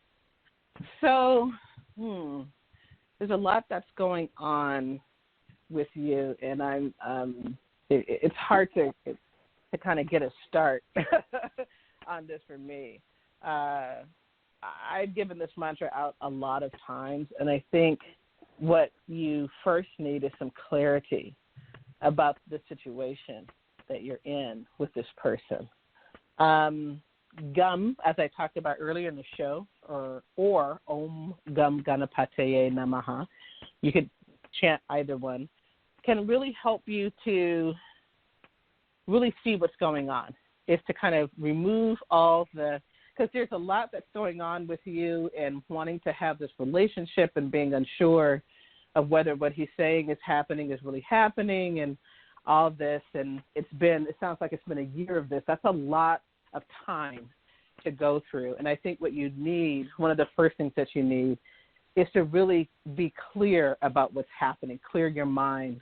So, there's a lot that's going on with you, and it's hard to kind of get a start on this for me. I've given this mantra out a lot of times, and I think what you first need is some clarity about the situation that you're in with this person. Gum, as I talked about earlier in the show, or Om Gum Ganapataye Namaha, you could chant either one, can really help you to really see what's going on. Is to kind of remove all because there's a lot that's going on with you and wanting to have this relationship and being unsure of whether what he's saying is happening is really happening and all of this. And it sounds like it's been a year of this. That's a lot of time to go through. And I think what you need, one of the first things that you need, is to really be clear about what's happening, clear your mind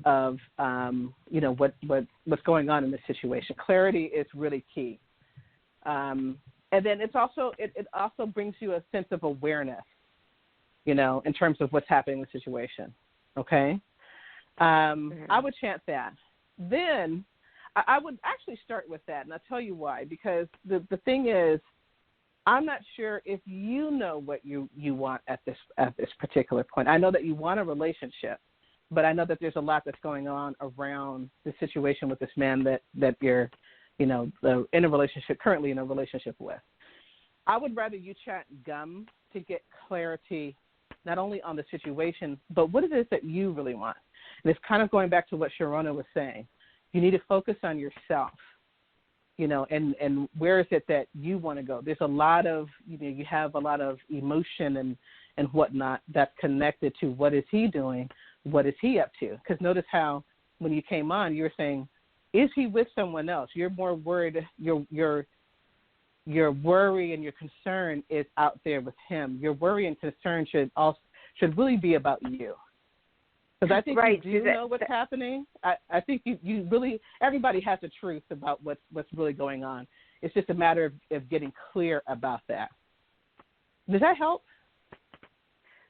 of, what's going on in this situation. Clarity is really key. And then it also brings you a sense of awareness, in terms of what's happening in the situation. Okay? I would chant that. Then I would actually start with that, and I'll tell you why. Because the thing is, I'm not sure if you know what you want at this particular point. I know that you want a relationship, but I know that there's a lot that's going on around the situation with this man that you're, currently in a relationship with. I would rather you chant Gum to get clarity not only on the situation, but what it is that you really want. And it's kind of going back to what Sharonah was saying. You need to focus on yourself, and where is it that you want to go? There's a lot of, you have a lot of emotion and whatnot that's connected to what is he doing, what is he up to? Because notice how when you came on, you were saying, is he with someone else? You're more worried, your worry and your concern is out there with him. Your worry and concern should really be about you. Because I think you do know what's happening. I think you really, everybody has the truth about what's really going on. It's just a matter of getting clear about that. Does that help?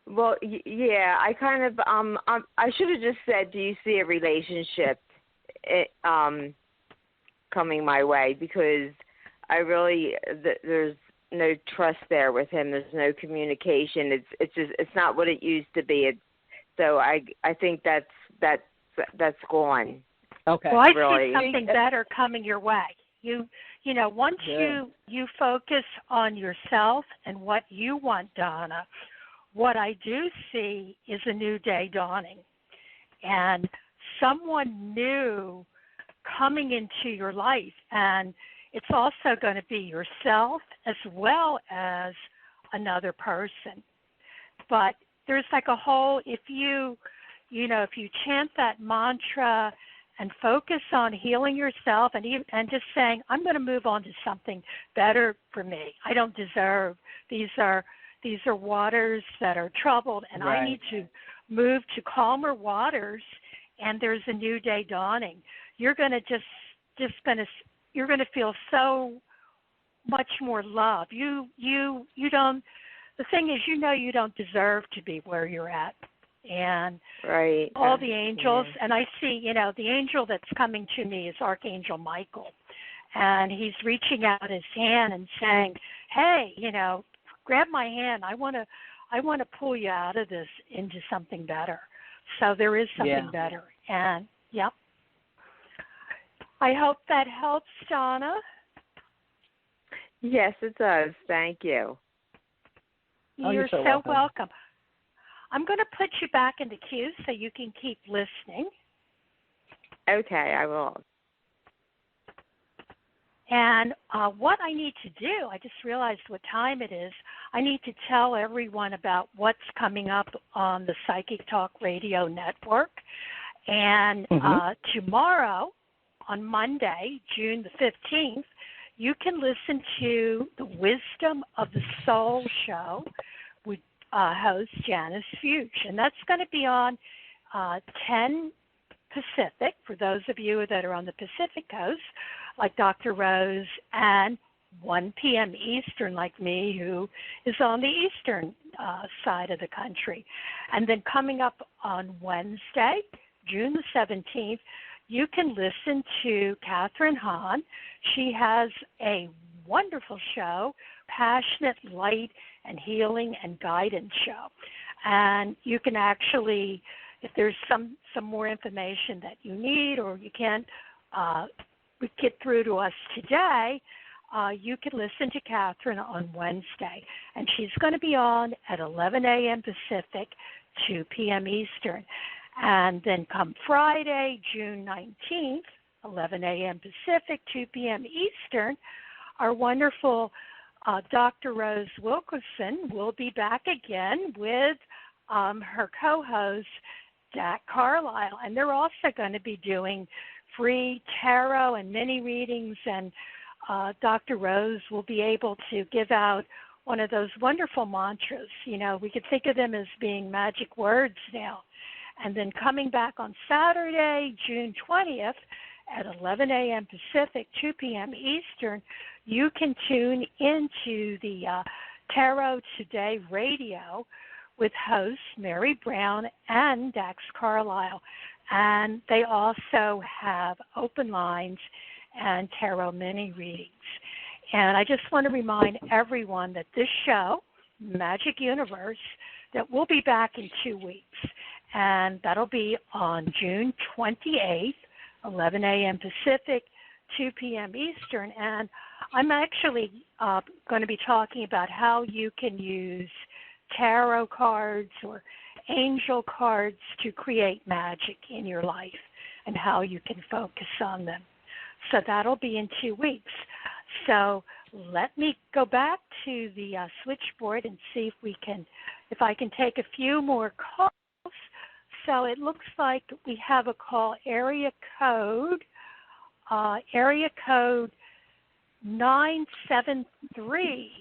Well, yeah, I kind of, I should have just said, do you see a relationship coming my way? Because I really, there's no trust there with him. There's no communication. It's not what it used to be. So I think that's gone. Okay. Well, I really. see something better coming your way. You know, once Good. you focus on yourself and what you want, Donna, what I do see is a new day dawning, and someone new coming into your life, and it's also going to be yourself as well as another person. But there's like a whole, if you chant that mantra and focus on healing yourself and just saying, I'm going to move on to something better for me. I don't deserve. These are waters that are troubled, and Right. I need to move to calmer waters, and there's a new day dawning. You're going to you're going to feel so much more love. You don't, the thing is, you don't deserve to be where you're at. And right. all the angels, and I see, the angel that's coming to me is Archangel Michael, and he's reaching out his hand and saying, hey, grab my hand. I want to pull you out of this into something better. So there is something better. And, yep. I hope that helps, Donna. Yes, it does. Thank you. You're so welcome. I'm going to put you back in the queue so you can keep listening. Okay, I will. And what I need to do, I just realized what time it is. I need to tell everyone about what's coming up on the Psychic Talk Radio Network. And tomorrow, on Monday, June the 15th, you can listen to the Wisdom of the Soul show with host Janice Fuchs. And that's going to be on 10 Pacific, for those of you that are on the Pacific Coast, like Dr. Rose, and 1 p.m. Eastern, like me, who is on the eastern side of the country. And then coming up on Wednesday, June the 17th, you can listen to Catherine Hahn. She has a wonderful show, Passionate Light and Healing and Guidance show. And you can actually, if there's some more information that you need or you can't get through to us today, you can listen to Catherine on Wednesday. And she's going to be on at 11 a.m. Pacific, 2 p.m. Eastern. And then come Friday, June 19th, 11 a.m. Pacific, 2 p.m. Eastern, our wonderful Dr. Rose Wilkerson will be back again with her co-host, Dak Carlisle. And they're also going to be doing free tarot and mini readings, and Dr. Rose will be able to give out one of those wonderful mantras. We could think of them as being magic words now. And then coming back on Saturday, June 20th at 11 a.m. Pacific, 2 p.m. Eastern, you can tune into the Tarot Today radio with hosts Mary Brown and Dax Carlisle. And they also have open lines and tarot mini readings. And I just want to remind everyone that this show, Magic Universe, that we'll be back in 2 weeks. And that'll be on June 28th, 11 a.m. Pacific, 2 p.m. Eastern. And I'm actually going to be talking about how you can use tarot cards or angel cards to create magic in your life and how you can focus on them. So that'll be in 2 weeks. So let me go back to the switchboard and see if I can take a few more calls. So it looks like we have a call, area code 973.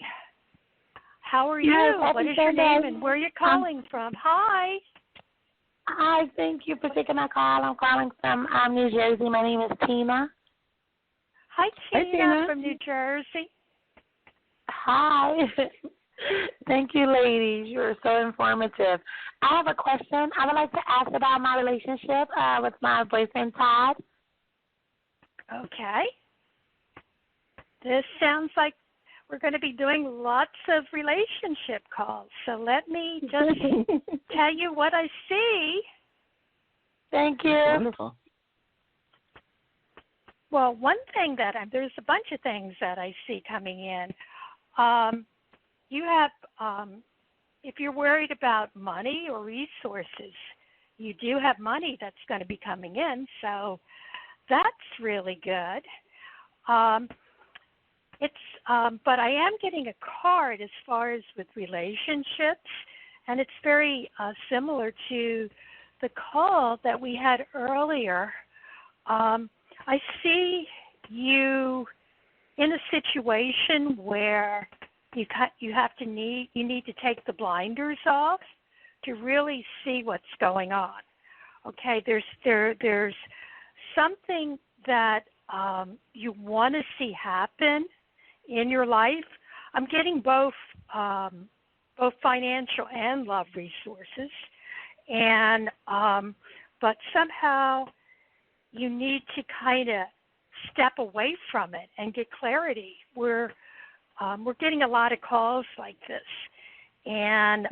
How are you? Yes, what is your name and where are you calling from? Hi. Hi, thank you for taking my call. I'm calling from New Jersey. My name is Tina. Hi, Tina from New Jersey. Hi. Thank you, ladies. You're so informative. I have a question. I would like to ask about my relationship with my boyfriend, Todd. Okay. This sounds like we're going to be doing lots of relationship calls. So let me just tell you what I see. Thank you. Wonderful. Well, one thing there's a bunch of things that I see coming in. You have, if you're worried about money or resources, you do have money that's going to be coming in, so that's really good. But I am getting a card as far as with relationships, and it's very similar to the call that we had earlier. I see you in a situation where you need to take the blinders off to really see what's going on. Okay, there's something that you want to see happen in your life. I'm getting both financial and love resources, and but somehow you need to kind of step away from it and get clarity. We're getting a lot of calls like this, and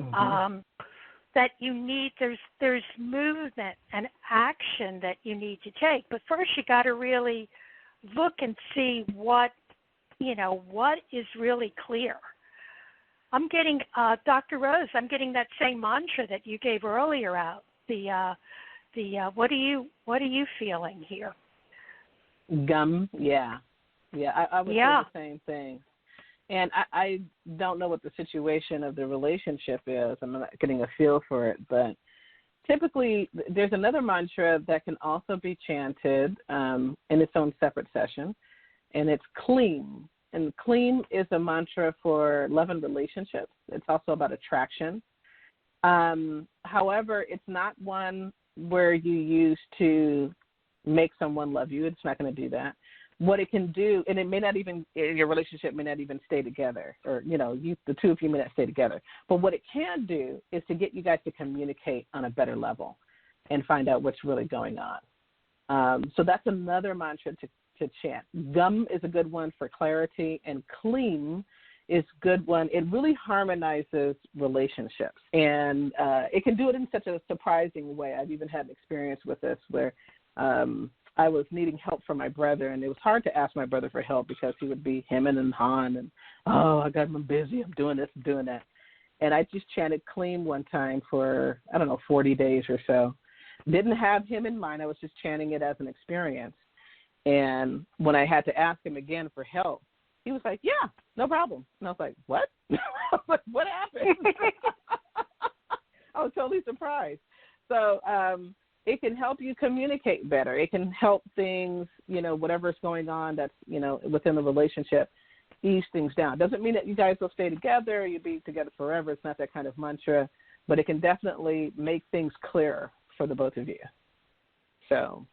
that you need. There's movement and action that you need to take. But first, you got to really look and see what is really clear. I'm getting Dr. Rose. I'm getting that same mantra that you gave earlier out. What are you feeling here? Gum, yeah. I would say the same thing. And I don't know what the situation of the relationship is. I'm not getting a feel for it, but typically there's another mantra that can also be chanted in its own separate session, and it's clean. And clean is a mantra for love and relationships. It's also about attraction. However, it's not one where you use to make someone love you. It's not going to do that. What it can do, and it may not even, your relationship may not even stay together, or, the two of you may not stay together. But what it can do is to get you guys to communicate on a better level and find out what's really going on. So that's another mantra to chant. Gum is a good one for clarity, and clean is a good one. It really harmonizes relationships, and it can do it in such a surprising way. I've even had an experience with this where I was needing help from my brother, and it was hard to ask my brother for help because he would be hemming and hawing, and, I got him busy, I'm doing this, I'm doing that. And I just chanted clean one time for, 40 days or so. Didn't have him in mind. I was just chanting it as an experience. And when I had to ask him again for help, he was like, yeah, no problem. And I was like, what? I was like, what happened? I was totally surprised. So it can help you communicate better. It can help things, whatever's going on that's, within the relationship, ease things down. Doesn't mean that you guys will stay together, you'll be together forever. It's not that kind of mantra, but it can definitely make things clearer for the both of you. So,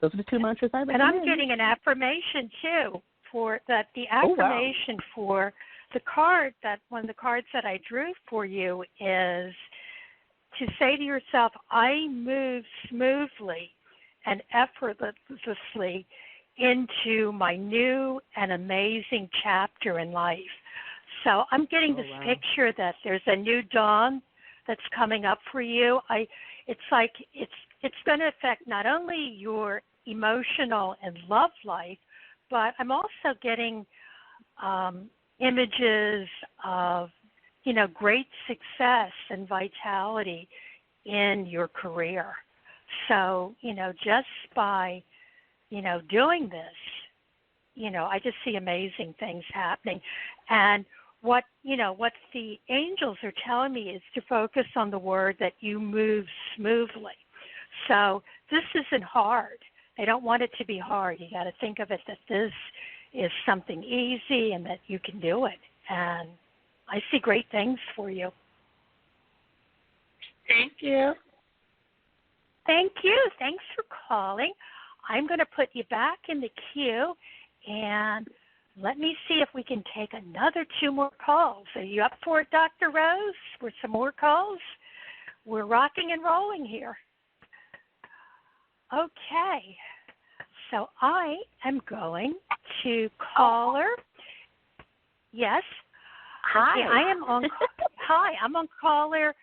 those are the two mantras I recommend. And I'm getting an affirmation, too, for that. The affirmation for the card, that one of the cards that I drew for you is to say to yourself, I move smoothly and effortlessly into my new and amazing chapter in life. So I'm getting this picture that there's a new dawn that's coming up for you. It's like it's going to affect not only your emotional and love life, but I'm also getting images of great success and vitality in your career. So, just by, doing this, I just see amazing things happening. And what the angels are telling me is to focus on the word that you move smoothly. So this isn't hard. They don't want it to be hard. You got to think of it that this is something easy and that you can do it. And I see great things for you. Thank you. Thank you. Thanks for calling. I'm going to put you back in the queue, and let me see if we can take another 2 more calls. Are you up for it, Dr. Rose, for some more calls? We're rocking and rolling here. Okay. So I am going to caller Yes. Hi. Okay, I am on. Hi, I'm on caller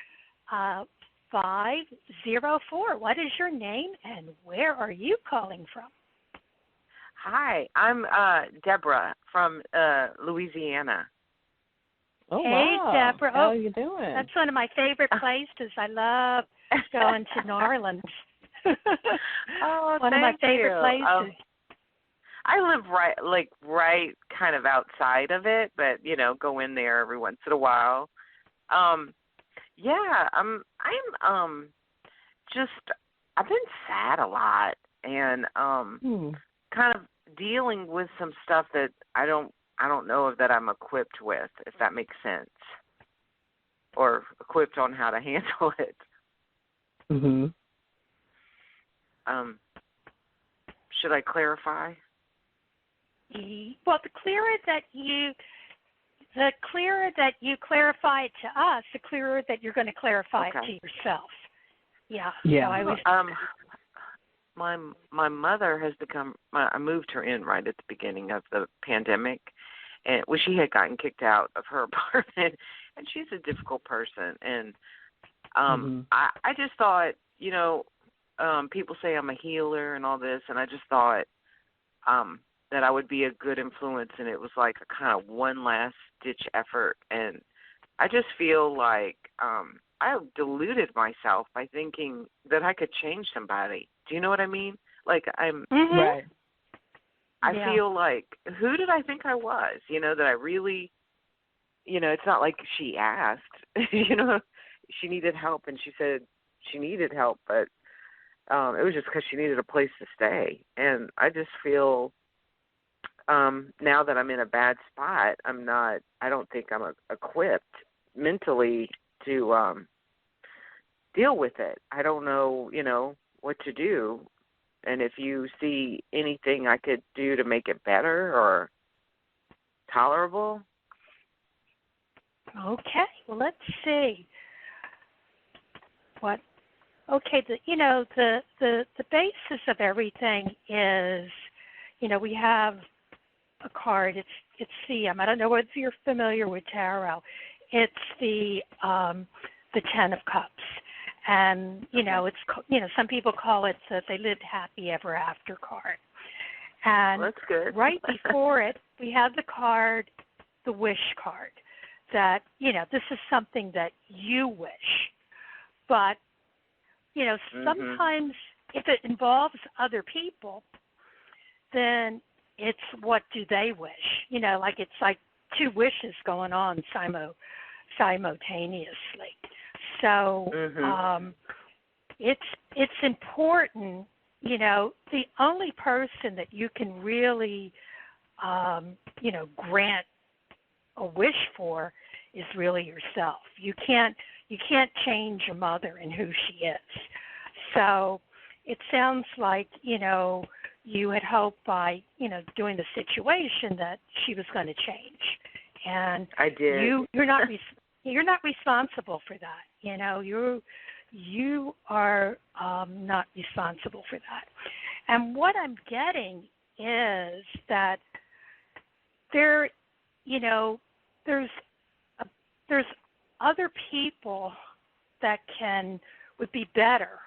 504. What is your name and where are you calling from? Hi, I'm Deborah from Louisiana. Oh, Hey, wow. Deborah. How are you doing? That's one of my favorite places. I love going to New Orleans. Oh, one of my favorite places. I live right kind of outside of it, but go in there every once in a while. Yeah, I'm just I've been sad a lot and kind of dealing with some stuff that I don't know that I'm equipped with, if that makes sense, or equipped on how to handle it. Mhm. Should I clarify? Well, the clearer that you clarify it to us, the clearer that you're going to clarify it to yourself. Yeah. Yeah. So I was. My mother has become. I moved her in right at the beginning of the pandemic, and she had gotten kicked out of her apartment, and she's a difficult person. And I just thought, people say I'm a healer and all this, and I just thought that I would be a good influence, and it was like a kind of one last ditch effort. And I just feel like I deluded myself by thinking that I could change somebody. Do you know what I mean? Like Right. I feel like, who did I think I was? That I really, it's not like she asked, she needed help, and she said she needed help, but it was just because she needed a place to stay. And I just feel now that I'm in a bad spot, I don't think I'm equipped mentally to deal with it. I don't know, what to do. And if you see anything I could do to make it better or tolerable. Okay. Well, let's see. Okay, the basis of everything is, we have a card. It's the I don't know whether you're familiar with tarot. It's the 10 of Cups, and it's some people call it that they lived happy ever after card. And well, that's good. Right before it, we have the card, the wish card, that this is something that you wish, but sometimes if it involves other people, then it's what do they wish? Like it's like two wishes going on simultaneously. So it's important. The only person that you can really grant a wish for is really yourself. You can't change your mother and who she is. So it sounds like, you had hoped by, doing the situation that she was going to change. And I did. You're not responsible for that. You are not responsible for that. And what I'm getting is that there's other people that would be better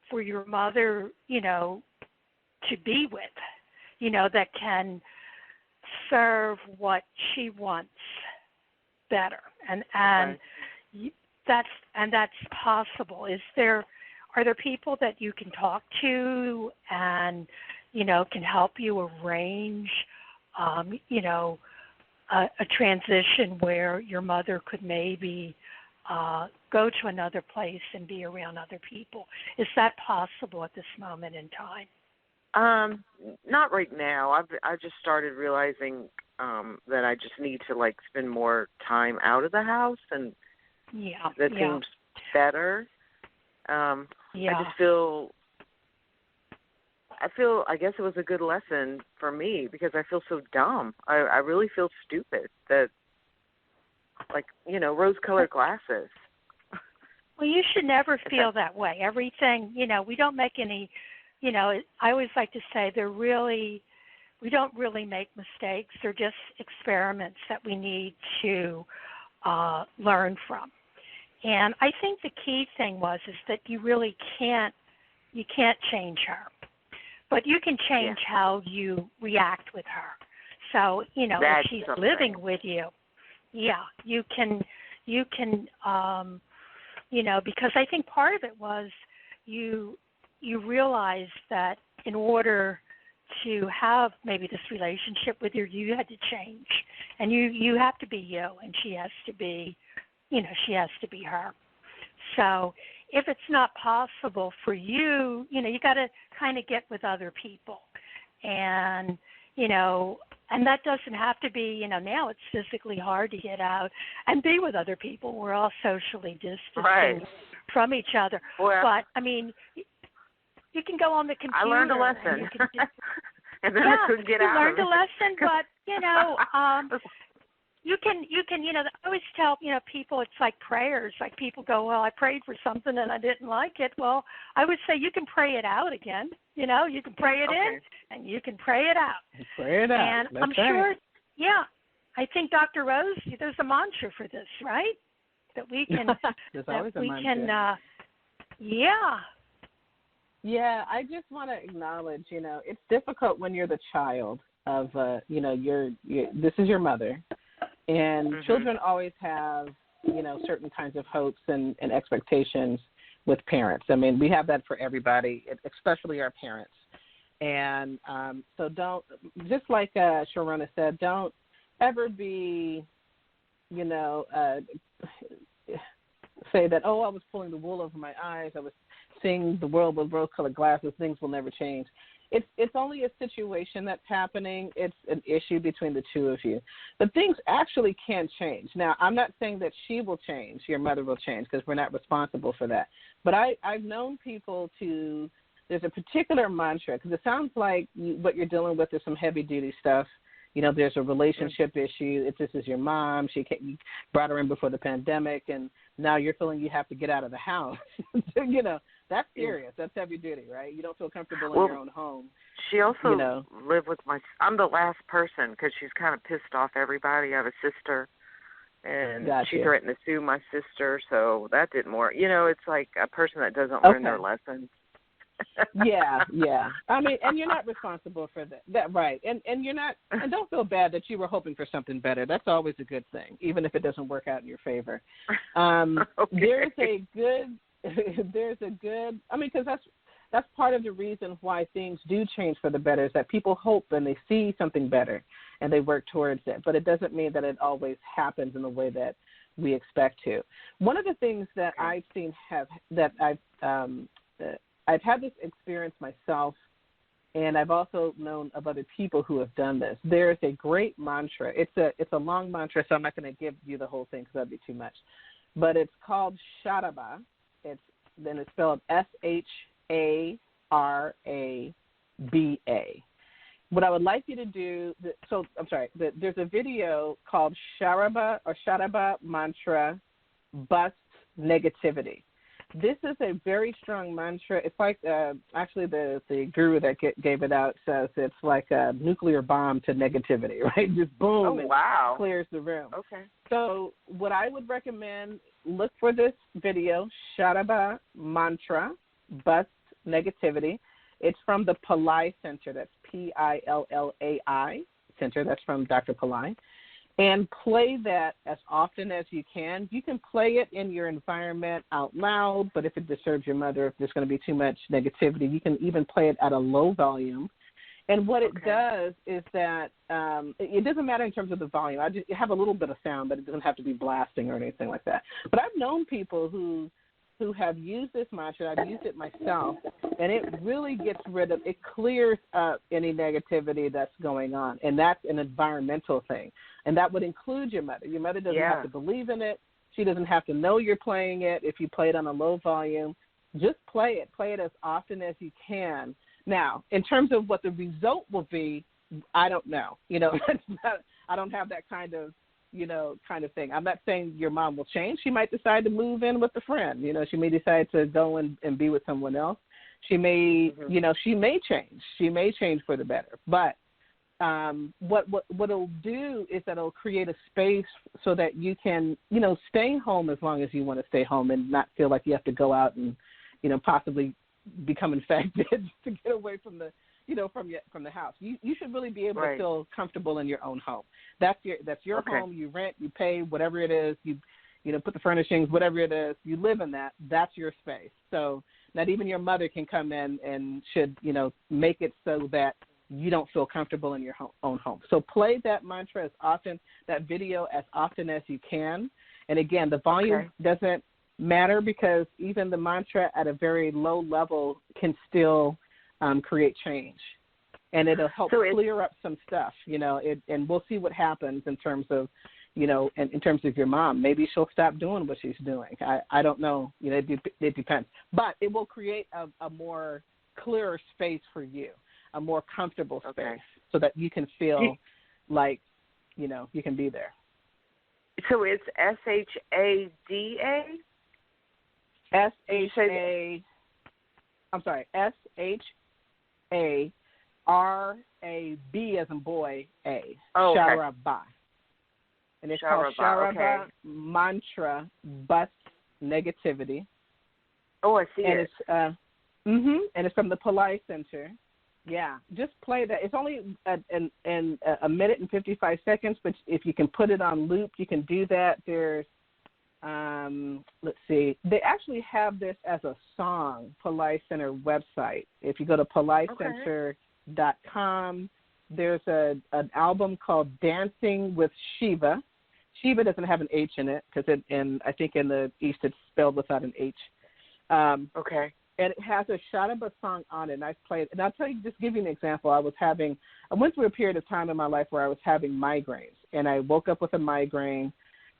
for your mother, to be with, that can serve what she wants better, and right. that's possible. Are there people that you can talk to and can help you arrange a transition where your mother could maybe go to another place and be around other people? Is that possible at this moment in time? Not right now. I've just started realizing that I just need to spend more time out of the house, and that seems better. I just feel. I guess it was a good lesson for me because I feel so dumb. I really feel stupid that, rose-colored glasses. Well, you should never feel that way. Everything, we don't make any, I always like to say they're really we don't really make mistakes. They're just experiments that we need to learn from. And I think the key thing is that you really can't change her, but you can change how you react with her. So, if she's living with you, you can, because I think part of it was you realized that in order to have maybe this relationship with her, you had to change, and you have to be you, and she has to be her. So if it's not possible for you, you got to kind of get with other people, and and that doesn't have to be, now it's physically hard to get out and be with other people. We're all socially distancing from each other. Well, but, I mean, you can go on the computer. I learned a lesson. And then I couldn't get out. You learned a lesson, but, you can, I always tell, people it's like prayers. Like people go, well, I prayed for something and I didn't like it. Well, I would say you can pray it out again. You can pray it in and you can pray it out. Pray it out. And That's I'm right. sure, I think Dr. Rose, there's a mantra for this, right? That we can, there's always a mantra. can, Yeah, I just want to acknowledge, it's difficult when you're the child of, this is your mother. And children always have, certain kinds of hopes and expectations with parents. I mean, we have that for everybody, especially our parents. And so don't, just like Sharonah said, don't ever be, say that, oh, I was pulling the wool over my eyes. I was seeing the world with rose-colored glasses. Things will never change. It's only a situation that's happening. It's an issue between the two of you. But things actually can change. Now, I'm not saying that she will change, your mother will change, because we're not responsible for that. But I've known people there's a particular mantra, because it sounds like what you're dealing with is some heavy-duty stuff. There's a relationship issue. This is your mom. You brought her in before the pandemic, and now you're feeling you have to get out of the house. That's serious. That's heavy duty, right? You don't feel comfortable in your own home. She also lived with I'm the last person because she's kind of pissed off everybody. I have a sister, and she threatened to sue my sister, so that didn't work. It's like a person that doesn't learn their lessons. Yeah. I mean, and you're not responsible for that, right? And you're not, and don't feel bad that you were hoping for something better. That's always a good thing, even if it doesn't work out in your favor. There's a good. I mean, because that's part of the reason why things do change for the better is that people hope and they see something better and they work towards it. But it doesn't mean that it always happens in the way that we expect to. One of the things that I've seen I've had this experience myself, and I've also known of other people who have done this. There is a great mantra. It's a long mantra, so I'm not going to give you the whole thing because that would be too much. But it's called Sharaba. Then it's spelled Sharaaba. What I would like you to do, there's a video called Sharaba Mantra Bust Negativity. This is a very strong mantra. It's like actually the guru that gave it out says it's like a nuclear bomb to negativity, right? Just boom, and clears the room. Okay. So what I would recommend, look for this video, Sharaba Mantra, Bust Negativity. It's from the Pillai Center. That's Pillai Center. That's from Dr. Pillai. And play that as often as you can. You can play it in your environment out loud, but if it disturbs your mother, if there's going to be too much negativity, you can even play it at a low volume. And what it does is that it doesn't matter in terms of the volume. You have a little bit of sound, but it doesn't have to be blasting or anything like that. But I've known people who have used this mantra. I've used it myself, and it really it clears up any negativity that's going on, and that's an environmental thing. And that would include your mother. Your mother doesn't have to believe in it. She doesn't have to know you're playing it. If you play it on a low volume, just play it. Play it as often as you can. Now, in terms of what the result will be, I don't know. I don't have that kind of thing. I'm not saying your mom will change. She might decide to move in with a friend. She may decide to go and be with someone else. She may, she may change. She may change for the better. But what it'll do is that it'll create a space so that you can, stay home as long as you want to stay home and not feel like you have to go out and, possibly become infected to get away from the, from the house. You should really be able to feel comfortable in your own home. That's your home. You rent, you pay, whatever it is. You put the furnishings, whatever it is. You live in that. That's your space. So not even your mother can come in and should, make it so that you don't feel comfortable in your own home. So play that mantra that video as often as you can. And again, the volume doesn't matter because even the mantra at a very low level can still create change. And it'll help clear up some stuff, and we'll see what happens in terms of, in terms of your mom. Maybe she'll stop doing what she's doing. I don't know. It depends. But it will create a more clearer space for you, a more comfortable space so that you can feel like, you can be there. So it's SHADA? SHA, I'm sorry, SHARAB as in boy, A. Oh, okay. Sharaba. And it's called Sharaba Mantra Bust Negativity. Oh, I see and it. It's, and it's from the Polite Center. Yeah, just play that. It's only a minute and 55 seconds, but if you can put it on loop, you can do that. There's, let's see, they actually have this as a song, Polite Center website. If you go to politecenter.com, there's an album called Dancing with Shiva. Shiva doesn't have an H in it because I think in the East it's spelled without an H. And it has a Sharaba song on it, and I've played. And I'll tell you, just give you an example. I went through a period of time in my life where I was having migraines, and I woke up with a migraine,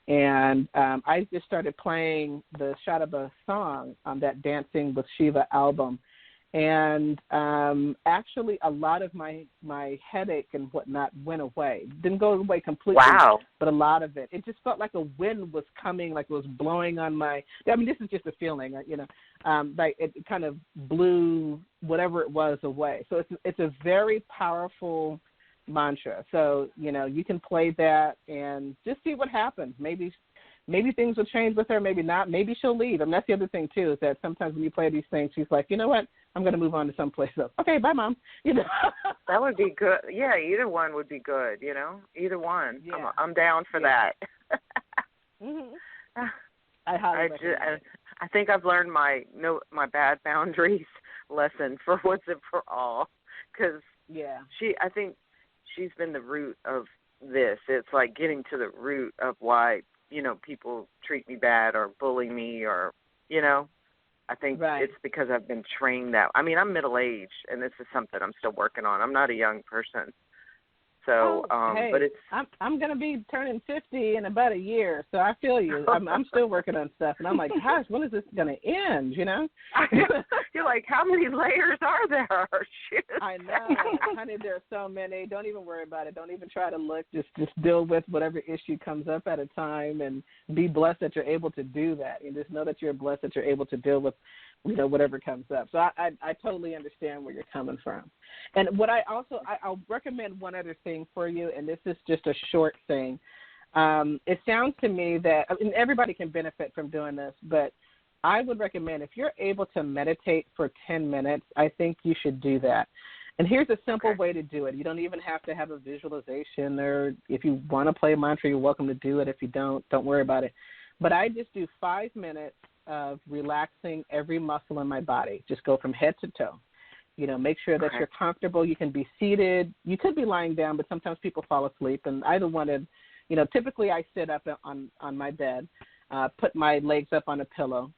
and I just started playing the Sharaba song on that Dancing with Shiva album. And actually, a lot of my headache and whatnot went away. Didn't go away completely, but a lot of it. It just felt like a wind was coming, like it was blowing on my. I mean, this is just a feeling, like it kind of blew whatever it was away. So it's a very powerful mantra. So you can play that and just see what happens. Maybe things will change with her, maybe not. Maybe she'll leave. And that's the other thing, too, is that sometimes when you play these things, she's like, you know what, I'm going to move on to someplace else. Okay, bye, Mom. That would be good. Yeah, either one would be good, either one. Yeah. I'm down for that. I highly recommend it. I think I've learned my bad boundaries lesson for once and for all because I think she's been the root of this. It's like getting to the root of why people treat me bad or bully me or, I think it's because I've been trained that. I mean, I'm middle-aged, and this is something I'm still working on. I'm not a young person. So, hey, but it's. I'm going to be turning 50 in about a year, so I feel you. I'm still working on stuff, and I'm like, gosh, when is this going to end? You're like, how many layers are there? Shoot. I know, honey. There are so many. Don't even worry about it. Don't even try to look. Just deal with whatever issue comes up at a time, and be blessed that you're able to do that. And just know that you're blessed that you're able to deal with, whatever comes up. So I totally understand where you're coming from. And what I'll recommend one other thing for you, and this is just a short thing. It sounds to me that everybody can benefit from doing this, but I would recommend if you're able to meditate for 10 minutes, I think you should do that. And here's a simple way to do it. You don't even have to have a visualization, or if you want to play a mantra, you're welcome to do it. If you don't worry about it. But I just do 5 minutes of relaxing every muscle in my body. Just go from head to toe. Make sure that you're comfortable. You can be seated. You could be lying down, but sometimes people fall asleep. And I don't want to, typically I sit up on my bed, put my legs up on a pillow,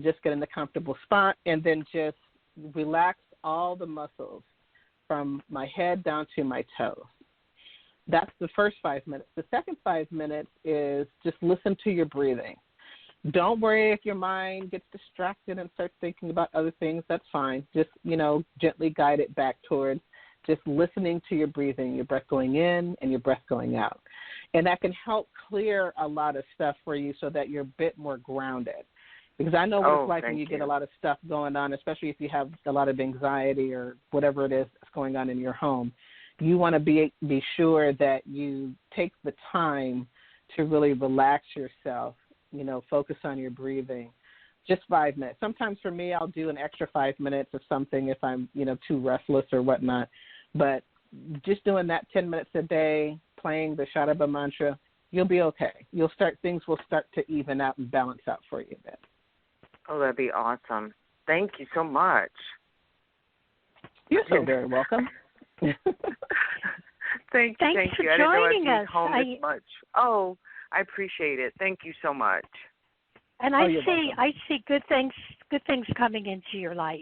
just get in the comfortable spot, and then just relax all the muscles from my head down to my toes. That's the first 5 minutes. The second 5 minutes is just listen to your breathing. Don't worry if your mind gets distracted and starts thinking about other things. That's fine. Just, gently guide it back towards just listening to your breathing, your breath going in and your breath going out. And that can help clear a lot of stuff for you so that you're a bit more grounded. Because I know what it's like when you get a lot of stuff going on, especially if you have a lot of anxiety or whatever it is that's going on in your home. you want to be sure that you take the time to really relax yourself, focus on your breathing. Just 5 minutes. Sometimes for me, I'll do an extra 5 minutes of something if I'm, too restless or whatnot. But just doing that 10 minutes a day, playing the Sharonah mantra, you'll be okay. Things will start to even out and balance out for you a bit. Oh, that'd be awesome. Thank you so much. You're so very welcome. Thank Thanks you. for I didn't know joining I'd be us. home this much. Oh, I appreciate it. Thank you so much. And I see good things coming into your life,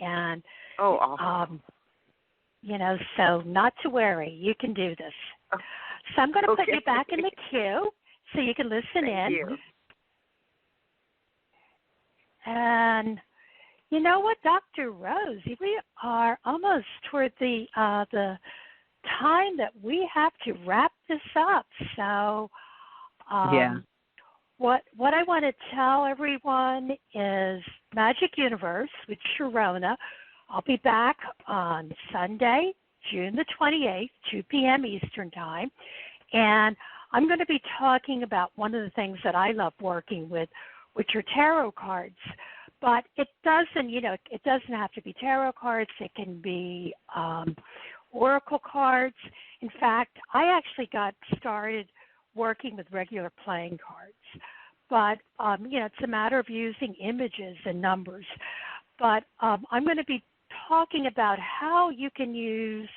and awesome. So not to worry, you can do this. So I'm going to put you back in the queue so you can listen in. Thank you. And you know what, Dr. Rose, we are almost toward the time that we have to wrap this up. So What I want to tell everyone is Magic Universe with Sharonah. I'll be back on Sunday, June the 28th, 2 p.m. Eastern Time. And I'm going to be talking about one of the things that I love working with, which are tarot cards. But it doesn't have to be tarot cards. It can be oracle cards. In fact, I actually got started working with regular playing cards. But, it's a matter of using images and numbers. But I'm going to be talking about how you can use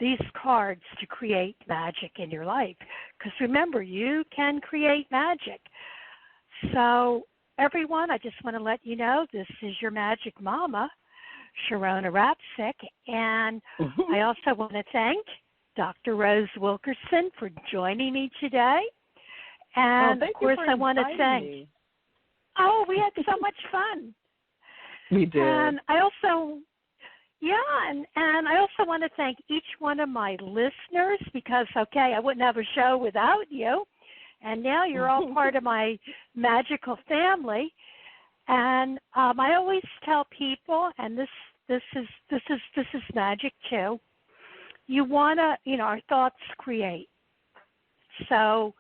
these cards to create magic in your life. Because remember, you can create magic. So, everyone, I just want to let you know this is your magic mama, Sharonah Rapseik. And I also want to thank Dr. Rose Wilkerson for joining me today. And, of course, I want to thank me. Oh, we had so much fun. We did. And I also, and I also want to thank each one of my listeners because, I wouldn't have a show without you. And now you're all part of my magical family. And I always tell people, and this is magic too. You want to, our thoughts create. So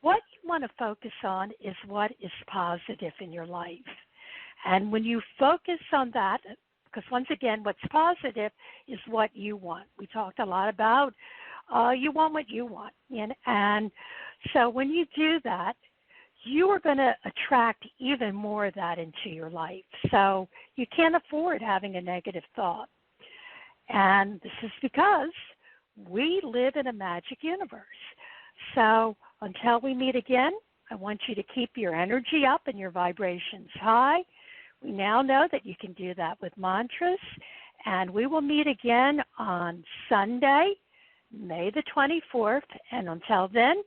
what you want to focus on is what is positive in your life. And when you focus on that, because once again, what's positive is what you want. We talked a lot about you want what you want. And so when you do that, you are going to attract even more of that into your life. So you can't afford having a negative thought. And this is because we live in a magic universe. So until we meet again, I want you to keep your energy up and your vibrations high. We now know that you can do that with mantras. And we will meet again on Sunday, May the 24th. And until then,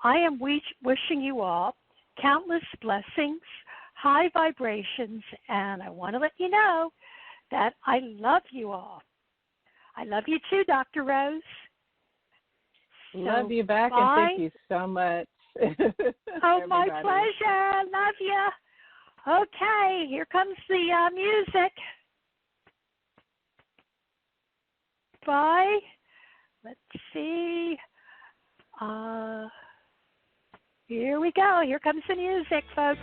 I am wishing you all countless blessings, high vibrations, and I want to let you know that I love you all. I love you too, Dr. Rose. Love you back, bye. And thank you so much. Oh, my pleasure. Love you. Okay, here comes the music. Bye. Let's see. Here we go. Here comes the music, folks.